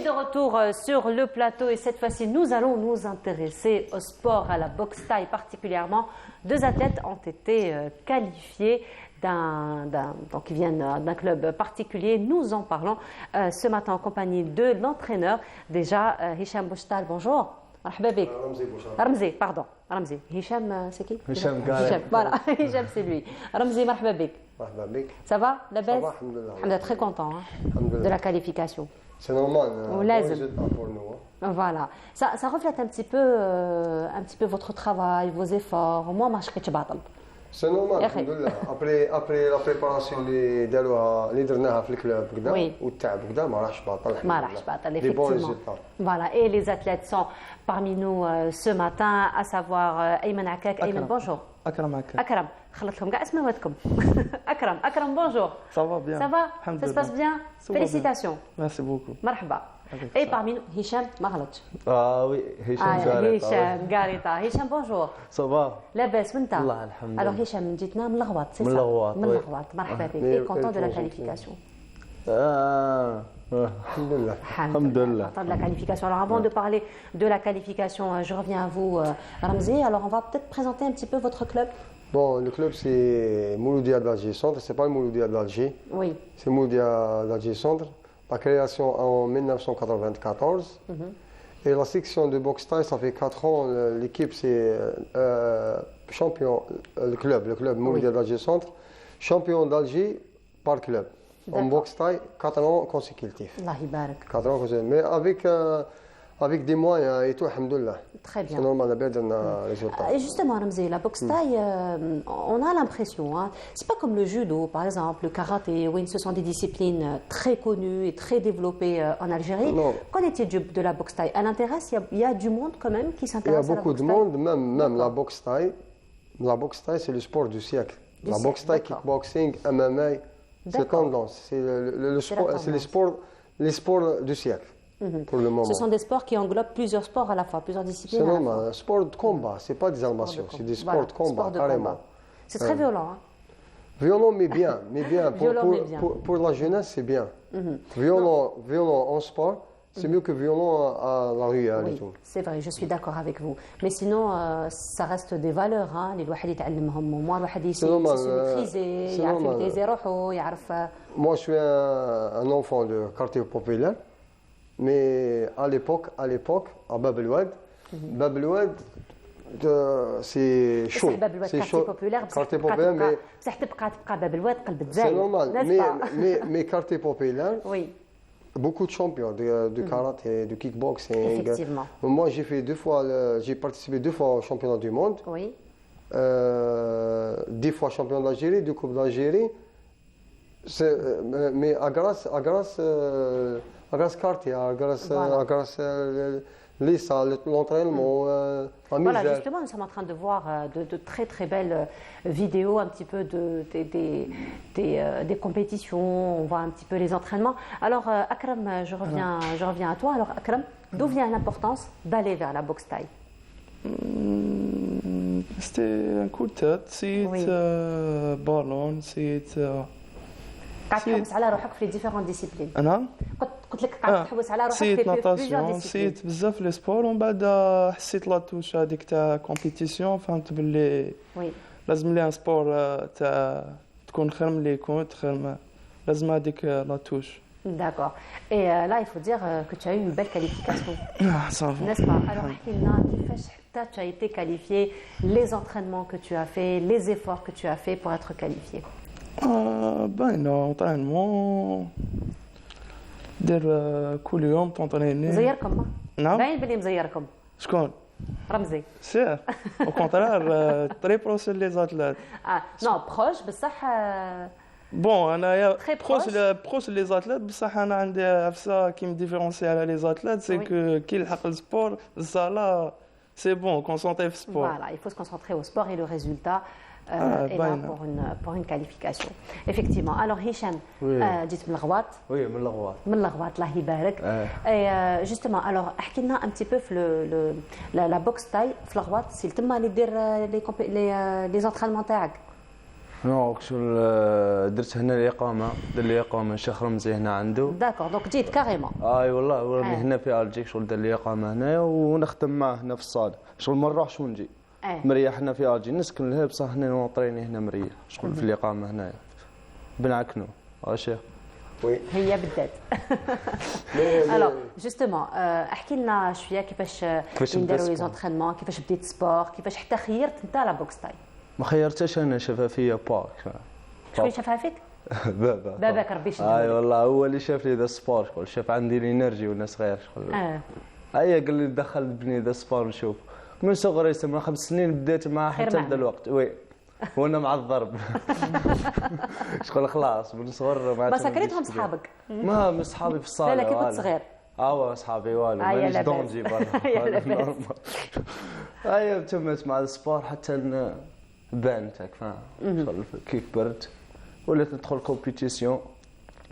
de retour sur le plateau et cette fois-ci, nous allons nous intéresser au sport, à la boxe thaï particulièrement. 2 athlètes ont été qualifiés donc qui viennent d'un club particulier. Nous en parlons ce matin en compagnie de l'entraîneur. Déjà, Hicham Bouchtal, bonjour. Ramzi, pardon. Ramzi. Hicham, c'est qui? Hicham, voilà, Hicham, c'est lui. Ramzi, marhaba bik. Ça va, la baisse? On est très content de la qualification. C'est normal, pour nous. Voilà. Ça reflète un petit peu votre travail, vos efforts. Moi, je suis C'est normal, alhamdoulilah. Après la préparation اللي درناها في الكلوب كذا والتعب كذا ما راحش باطل. Des bons résultats. Voilà, et les athlètes sont parmi nous ce matin, à savoir Ayman Akak. Ayman, bonjour. Akram. خلط لكم كاع اسماواتكم. Akram, bonjour. Ça va bien. Ça va? Ça se passe bien? Félicitations. Merci beaucoup. مرحبا. Et parmi nous, Hicham, ما غلطش. Ah oui, Hicham Garita. Hicham Garita. Hicham, bonjour. Ça va? لاباس وانت؟ الله الحمد لله. Alors Hicham, جيتنا من الغواط, c'est ça? من الغواط. مرحبا بك. Et content de la qualification. Alhamdulillah. De la qualification. Alors avant de parler de la qualification, je reviens à vous, Ramzi. Alors on va peut-être présenter un petit peu votre club. Bon, le club c'est Mouloudia d'Alger Centre, c'est pas le Mouloudia d'Alger. Oui. C'est Mouloudia d'Alger Centre. La création en 1994. Et la section de boxe thaï, ça fait 4 ans. L'équipe c'est champion, le club Mouloudia d'Alger Centre, champion d'Alger par club. En boxe thaï, 4 ans consécutifs. Allah Ibarak. 4 ans consécutifs. Mais avec des moyens et tout, alhamdoulilah. Très bien. C'est normal, les résultats. Et justement, Ramzi, la boxe thaï, on a l'impression, c'est pas comme le judo, par exemple, le karaté, où ce sont des disciplines très connues et très développées en Algérie. Non. Qu'en est-il de la boxe thaï? À l'intérieur, il y a du monde quand même qui s'intéresse à la boxe thaï. Il y a beaucoup de monde, même la boxe thaï. La boxe thaï, c'est le sport du siècle. La boxe thaï, kickboxing, MMA, c'est tendance. C'est les sports du siècle. Pour le moment. Ce sont des sports qui englobent plusieurs sports à la fois, plusieurs disciplines. C'est normal, un sport de combat, c'est pas des arts martiaux, c'est des sports de combat, carrément. C'est très violent. Violent mais bien, pour la jeunesse c'est bien. Violent en sport, c'est mieux que violent à la rue et tout. C'est vrai, je suis d'accord avec vous. Mais sinon, ça reste des valeurs, les الواحد يتعلمهم. Moi, الواحد يسي maîtriser, يعرف يميز روحه, يعرف. Moi, je suis un enfant de quartier populaire. Mais à l'époque, à Bab el Oued, c'est chaud. C'est chaud. Quartier populaire, mais c'est normal. Mais quartier populaire, beaucoup de champions de karaté, de kickboxing. Effectivement. Moi, j'ai participé 2 fois au championnat du monde. Oui. 10 fois champion d'Algérie, 2 coupes d'Algérie. Mais grâce quartier, grâce les salles, l'entraînement, la misère. Voilà, justement, nous sommes en train de voir de très très belles vidéos, un petit peu des compétitions, on voit un petit peu les entraînements. Alors, Akram, je reviens à toi. Alors, Akram, d'où vient l'importance d'aller vers la boxe thaï? C'était un coup de tête, c'est ballon, c'est... قاعد تحوس على روحك في ديفيرون ديسيبلين. انا قلت لك قاعد تحوس على روحك في بليزيور ديسيبلين. سيت بزاف لي سبور ومن بعد حسيت لا توش هذيك تاع كومبيتيسيون فهمت باللي لازم لي ان سبور تاع تكون خير من لي كونت خير لازم هذيك لا توش. D'accord. Et là, il faut dire que tu as eu une belle qualification. Ça va. N'est-ce pas? Alors, tu as été qualifié, les entraînements que tu as fait, les efforts que tu as fait pour être qualifié. باين انطرينمون دير كل يوم تنطريني. مزيركم؟ نعم. باين بلي مزيركم. شكون؟ رمزي. سير او كونترير تري بروش لي زاتلات. نو بروش بصح. بون انايا بروش لي زاتلات بصح انا عندي عفسه كي مديفيرونسي على لي زاتلات سي كو كي يلحق السبور الصاله سي بون كونسونطري في السبور. Voilà, il faut se concentrer au sport et le résultat est là pour une qualification. Effectivement. Alors Hicham, جيت من الغواط. Oui, من الغواط. من الغواط الله يبارك. Et justement, alors احكي لنا un petit peu في la boxe taille في الغواط سي تما اللي دير les entraînements تاعك. نو شغل درت هنا الإقامة دار لي إقامة الشيخ رمزي هنا عنده. داكور دونك جيت كاريمون. اي والله هو راني هنا في ألجيك شغل دار لي إقامة هنايا ونخدم معاه هنا في الصالة شغل ما نروحش ونجي. مريح هنا في ألجي نسكن لها بصح هنا نوطريني هنا مريح شغل في الإقامة هنايا. بنعكنو شيخ. وي هي بالذات. الوغ جوستومون احكي لنا شويه كيفاش نديروا لي زونترينمون كيفاش بديت سبور كيفاش حتى خيرت انت لا بوكس تاي. ما خيرتش انا شفافيه بارك. شكون شافها فيك؟ باباك ربي يشدك. اي والله هو اللي شاف لي ذا سبور شغل شاف عندي الانرجي وانا صغير شغل. اي قال لي دخل بني ذا سبور نشوف من صغري من 5 سنين بديت معاه حتى لهذا الوقت. وي وانا مع الضرب شغل خلاص من صغر ما بس كرهتهم صحابك؟ ما من صحابي في الصاله. لا كي كنت صغير. صحابي والو مانيش دونجي برا. ايوا تمت مع السبور حتى بانتك فاهم شغل كي كبرت وليت ندخل كومبيتيسيون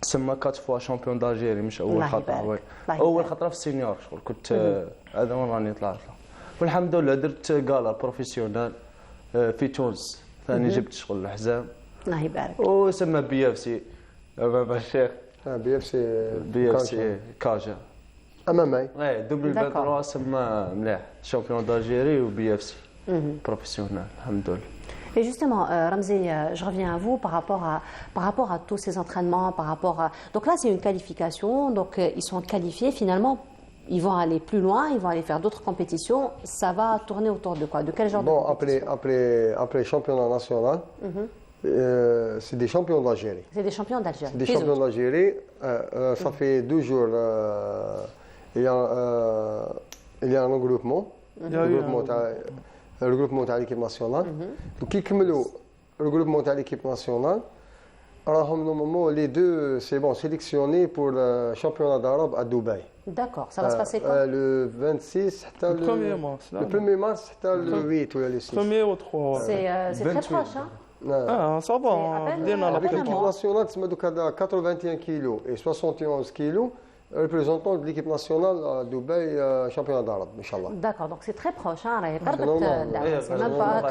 سما 4 فوا شامبيون دالجيري مش اول خطره. اول خطره في السينيور شغل كنت هذا وين راني طلعت والحمد لله درت غالا بروفيسيونال في تونس ثاني جبت شغل الحزام الله يبارك وسمى بي اف سي امام الشيخ. بي اف سي كاجا امامي دوبل باتروا سمى مليح شامبيون دالجيري وبي اف سي professionnel, alhamdoulilah. Et justement, Ramzi, je reviens à vous par rapport à tous ces entraînements, par rapport à... Donc là, c'est une qualification, donc ils sont qualifiés, finalement, ils vont aller plus loin, ils vont aller faire d'autres compétitions. Ça va tourner autour de quoi? De quel genre de compétition? Après le championnat national, c'est des champions d'Algérie. C'est des champions d'Algérie. C'est des champions d'Algérie. Ça fait 2 jours, il y a un regroupement. Le regroupement de l'équipe nationale. Donc, qui cumulent le regroupement de l'équipe nationale. Alors, normalement, les deux, c'est bon, sélectionnés pour le championnat d'Arabe à Dubaï. D'accord, ça va se passer quand? Le 26, le 1er mars. Le 1er mars, c'était le 8 ou le 6. 1er au 3. C'est très proche, hein? Ça va. Avec l'équipe nationale, c'est 81 kilos et 71 kilos. Représentant de l'équipe nationale à Dubaï, championnat d'Arabe, Inch'Allah. D'accord, donc c'est très proche, hein, c'est même pas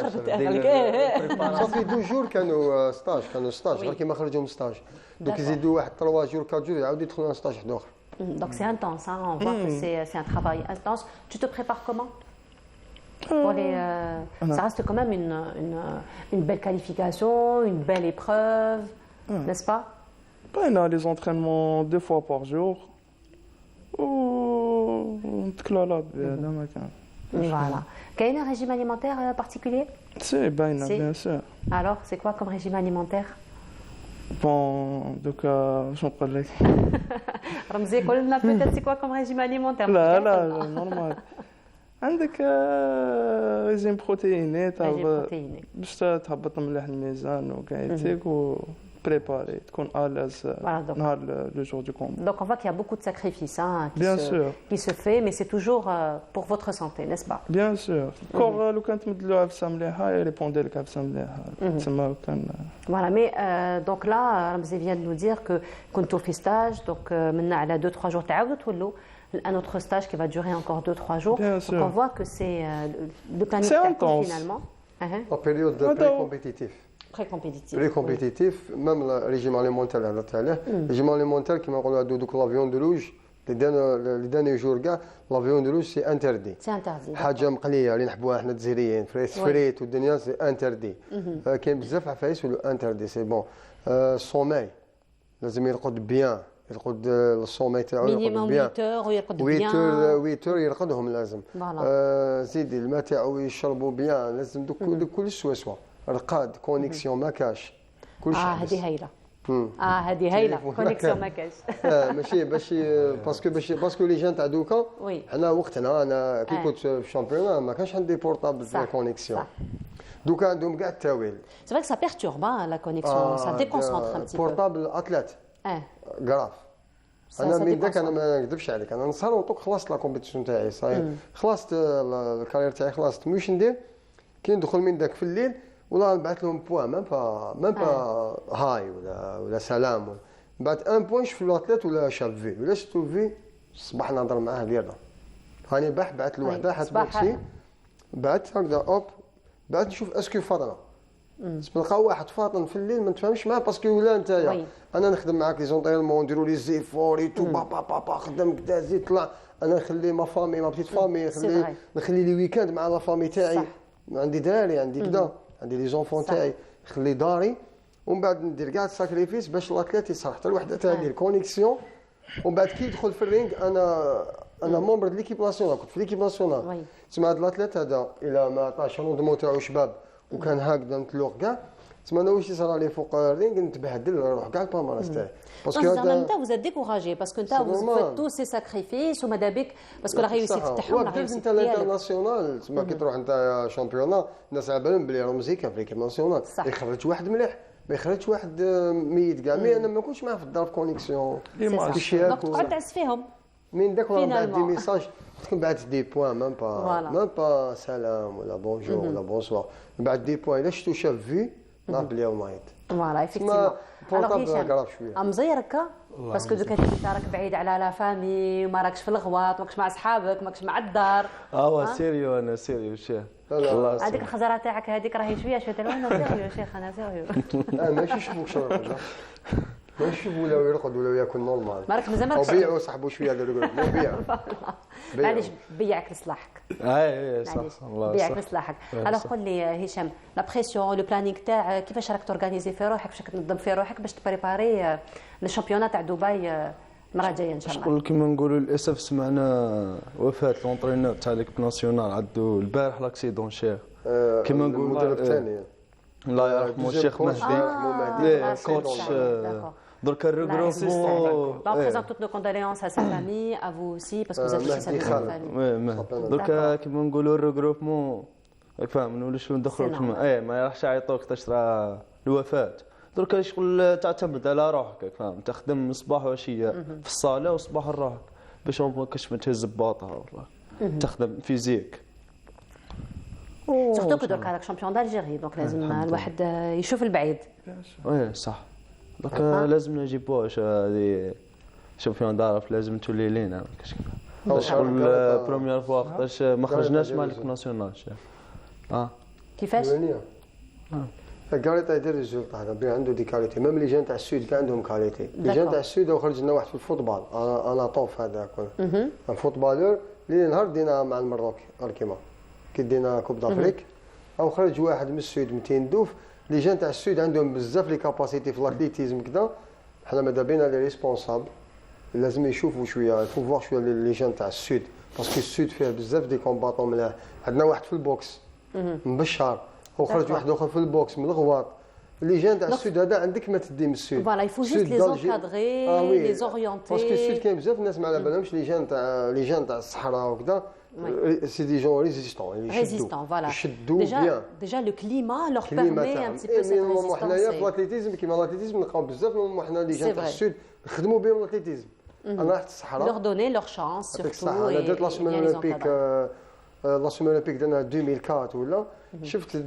Ça fait 12 jours qu'il y a un stage, qui m'a fait un stage. Donc ils ont 3 jours, 4 jours, ils ont trouvé un stage d'autre. Donc c'est intense, hein, on voit que c'est un travail intense. Tu te prépares comment? Ça reste quand même une belle qualification, une belle épreuve, n'est-ce pas? On a les entraînements 2 fois par jour. Voilà. Quel est un régime alimentaire particulier? C'est bien sûr. Alors, c'est quoi comme régime alimentaire? Bon, donc, je peux dire. Ramzi, peut-être c'est quoi comme régime alimentaire? لا normal. عندك ريجيم بروتيني باش تهبط مليح الميزان وكايتيك préparé, qu'on a le jour du combat. Donc on voit qu'il y a beaucoup de sacrifices qui se fait, mais c'est toujours pour votre santé, n'est-ce pas? Bien sûr. Quand كانت مدلو عفسه مليحه يريبوندي لك عفسه مليحه تسمى كان. Voilà, mais donc là Ramzi vient de nous dire que كنتوا في stage, donc maintenant على 2-3 jours تعاودوا تولوا un autre stage qui va durer encore 2-3 jours. Donc on voit que c'est le planification finalement. En période pré-compétitive. Pré-compétitif, même le régime alimentaire, le régime alimentaire qui m'a dit que la viande rouge, les derniers jours, la viande rouge c'est interdit. C'est interdit. حاجة مقلية اللي نحبوها احنا الجزائريين فريت والدنيا سي انتردي. كاين بزاف عفايس ولو انتردي سي بون. الصوماي لازم يرقد بيان، يرقد الصوماي تاعو يرقد بيان. 8 heures ويرقد بيان. 8 heures يرقدهم لازم. زيدي الماء تاعو يشربوا بيان، لازم كل سوا. رقاد كونيكسيون ما كاش كلشي هذه هايله هذه هايله كونيكسيون ما كاش ماشي باسكو لي جان تاع دوكا حنا وقتنا انا كي كنت في الشامبيون ما كانش عندي بورطابل تاع كونيكسيون دوكا عندهم كاع التاويل سي فري سا بيرتورب لا كونيكسيون سا ديكونسونطر ان تي بو بورطابل اتلات غراف انا من داك انا ما نكذبش عليك انا نسهر ونطوق خلصت لا كومبيتيسيون تاعي صاي خلصت الكارير تاعي خلصت مش ندير كي ندخل من داك في الليل ولا نبعث لهم بوان ميم با هاي ولا سلام بعد ان بوان شوف لاتليت ولا شاف في ولا شفتو في الصباح نهضر معاه ديالنا هاني بعث له وحده حسب بوكسي بعد هكذا اوب بعد نشوف اسكو فاضله تلقى واحد فاطن في الليل ما تفهمش معاه باسكو ولا نتايا انا نخدم معاك لي زونطيرمون نديروا لي زيفور تو با خدام كدا زيد طلع انا نخلي ما فامي ما بتيت فامي نخلي لي ويكاند مع لا فامي تاعي عندي دراري عندي كدا عندي لي زونفون تاعي نخلي داري ومن بعد ندير كاع الساكريفيس باش الاتليت يصح حتى الوحده تاع دير كونيكسيون ومن بعد كي يدخل في الرينغ انا ممبر ديال ليكيب ناسيونال كنت في ليكيب ناسيونال تسمى هذا الاتليت هذا الى ما عطاش الروندمون تاعو شباب وكان هكذا نتلوق كاع تسمى انا واش يصرى لي فوق الرينغ نتبهدل نروح كاع البالمارس تاعي باسكو هذا vous êtes découragé parce que vous faites tous ces sacrifices وماذا بك باسكو لا ريوسيت تاعهم لا ريوسيت تاع الانترناسيونال تسمى كي تروح انت شامبيونا الناس على بالهم بلي رمزي كان في ليكيب ناسيونال يخرج واحد مليح ما يخرجش واحد ميت كاع مي انا ما كنتش معاه في الدار في كونيكسيون كيش دونك تقعد تعس فيهم من داك بعد دي ميساج تكون بعد دي بوين ميم با سلام ولا بونجور ولا بونسوار من بعد دي بوين الا شفتو شاف في نعرف بلي هو نايض فوالا ايفيكتيفمون الوغ هشام مزيرك باسكو دوك انت راك بعيد على لا فامي وما راكش في الغواط ماكش مع صحابك ماكش مع الدار سيريو انا سيريو شيخ هذيك الخزره تاعك هذيك راهي شويه انا سيريو شيخ انا سيريو ماشي شوفوك شرب ماشي ولا يرقد ولا ياكل نورمال مالك مازال مالكش او بيعوا صاحبو شويه هذا يقول مو بيع معليش بيعك لصلاحك صح الله بيعك لصلاحك الوغ قول لي هشام لا بريسيون لو بلانينغ تاع كيفاش راك تورغانيزي في روحك باش تنظم في روحك باش تبريباري للشامبيونات تاع دبي المره الجايه ان شاء الله نقول كيما نقولوا للاسف سمعنا وفاه لونطرينور تاع ليكيب ناسيونال عندو البارح لاكسيدون شيخ كيما نقولوا المدرب الثاني الله يرحمه الشيخ مهدي كوتش درك الريغروبمون on présente toutes nos condoléances à sa famille à vous aussi parce que vous êtes aussi sa famille درك كيما نقولوا الريغروبمون راك فاهم ما نولوش ندخلوك ما يروحش يعيطوك تشرى الوفاه درك شغل تعتمد على روحك فاهم تخدم صباح وعشيه في الصاله وصباح الراحه باش ما كاش ما تهز بباطها والله تخدم فيزيك سورتو كو درك راك شامبيون دالجيري دونك لازم الواحد يشوف البعيد صح دونك لازم نجيبوش هذه شامبيون دارف لازم تولي لينا شغل بروميير فوا خاطرش ما خرجناش مع ليكيب ناسيونال كيفاش كاليتي يدير ريزولتا هذا عنده دي كاليتي ميم لي جان تاع السود كاع عندهم كاليتي لي جان تاع السود وخرج لنا واحد في الفوتبال انا طوف هذاك الفوتبالور اللي نهار دينا مع المروك كيما كي دينا كوب دافريك او خرج واحد من السود 200 دوف لي جان تاع السود عندهم بزاف لي كاباسيتي في الاتليتيزم كذا حنا ماذا بينا لي ريسبونسابل لازم يشوفوا شويه يفو فوار شويه لي جان تاع السود باسكو السود فيه بزاف دي كومباتون ملاح عندنا واحد في البوكس مبشر وخرج واحد اخر في البوكس من الغواط اللي جان تاع السود هذا عندك ما تدي من السود فوالا يفو جوست لي زونكادري لي زوريونتي باسكو السود كاين بزاف الناس ما على بالهمش لي جان تاع الصحراء وكذا سي دي جون ريزيستون فوالا يشدوا بيان ديجا لو كليما لوغ بيرمي ان بتي بو سيت ريزيستونس حنايا في الاتليتيزم كيما الاتليتيزم نلقاو بزاف حنا لي جان تاع السود نخدموا بهم الاتليتيزم انا رحت الصحراء لوغ دوني لوغ شانس سورتو انا درت لا سيمين اولمبيك لا سيمين اولمبيك درنا 2004 ولا شفت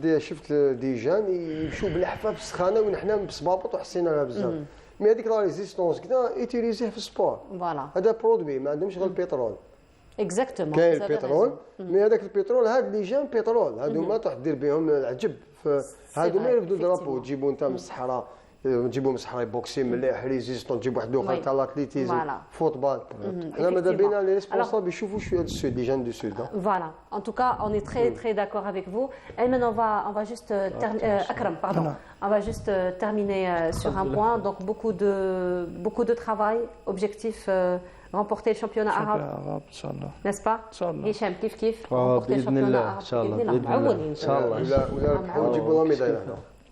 دي جان يمشوا بالحفاف السخانه ونحنا بصبابط وحسينا لها بزاف مي هذيك لا ريزيستونس كذا ايتيليزيه في السبور فوالا هذا برودوي ما عندهمش غير البترول اكزاكتومون كاين البترول مي هذاك البترول هاد لي جان بترول هادو ما تروح دير بهم العجب هادو ما يرفدوا درابو تجيبوا انت من الصحراء نجيبوا من الصحراء بوكسي مليح ريزيستون تجيب واحد اخر تاع الاتليتيزم فوتبال حنا ماذا بينا لي ريسبونسابل يشوفوا شويه السود لي جان دو سود فوالا en tout cas on est très d'accord avec vous et maintenant on va juste Akram pardon on va juste terminer sur un point donc beaucoup de travail objectif remporter le championnat arabe n'est-ce pas Hicham كيف remporter le championnat arabe ان شاء الله ان شاء الله ولا نجيبوا لا ميداي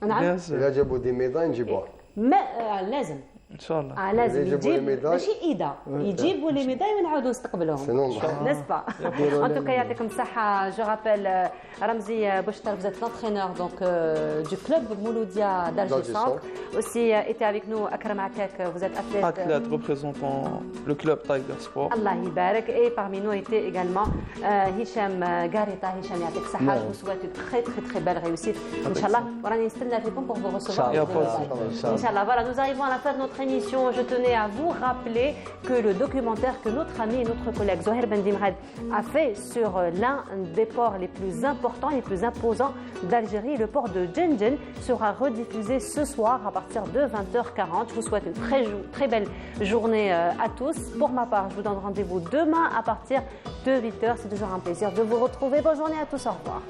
نعم اذا جابوا دي ميداي نجيبوها ما لازم ان شاء الله لازم يجيب ماشي ايدا يجيبوا لي ميداي ونعاودوا نستقبلهم نسبا ان توكا يعطيكم الصحه جو رابيل رمزي بوشتر vous êtes l'entraîneur donc du club Mouloudia d'Alger Centre aussi était avec nous Akram Akak vous êtes athlète représentant le club Tiger Sport الله يبارك et parmi nous était également Hicham Garita Hicham يعطيك الصحه je vous souhaite une très belle réussite ان شاء الله وراني نستنى فيكم pour vous recevoir ان شاء الله voilà nous arrivons à la fin de notre émission, je tenais à vous rappeler que le documentaire que notre ami et notre collègue Zoher Bendimred a fait sur l'un des ports les plus importants, les plus imposants d'Algérie, le port de Djenjen, sera rediffusé ce soir à partir de 20h40. Je vous souhaite une très belle journée à tous. Pour ma part, je vous donne rendez-vous demain à partir de 8h. C'est toujours un plaisir de vous retrouver. Bonne journée à tous. Au revoir.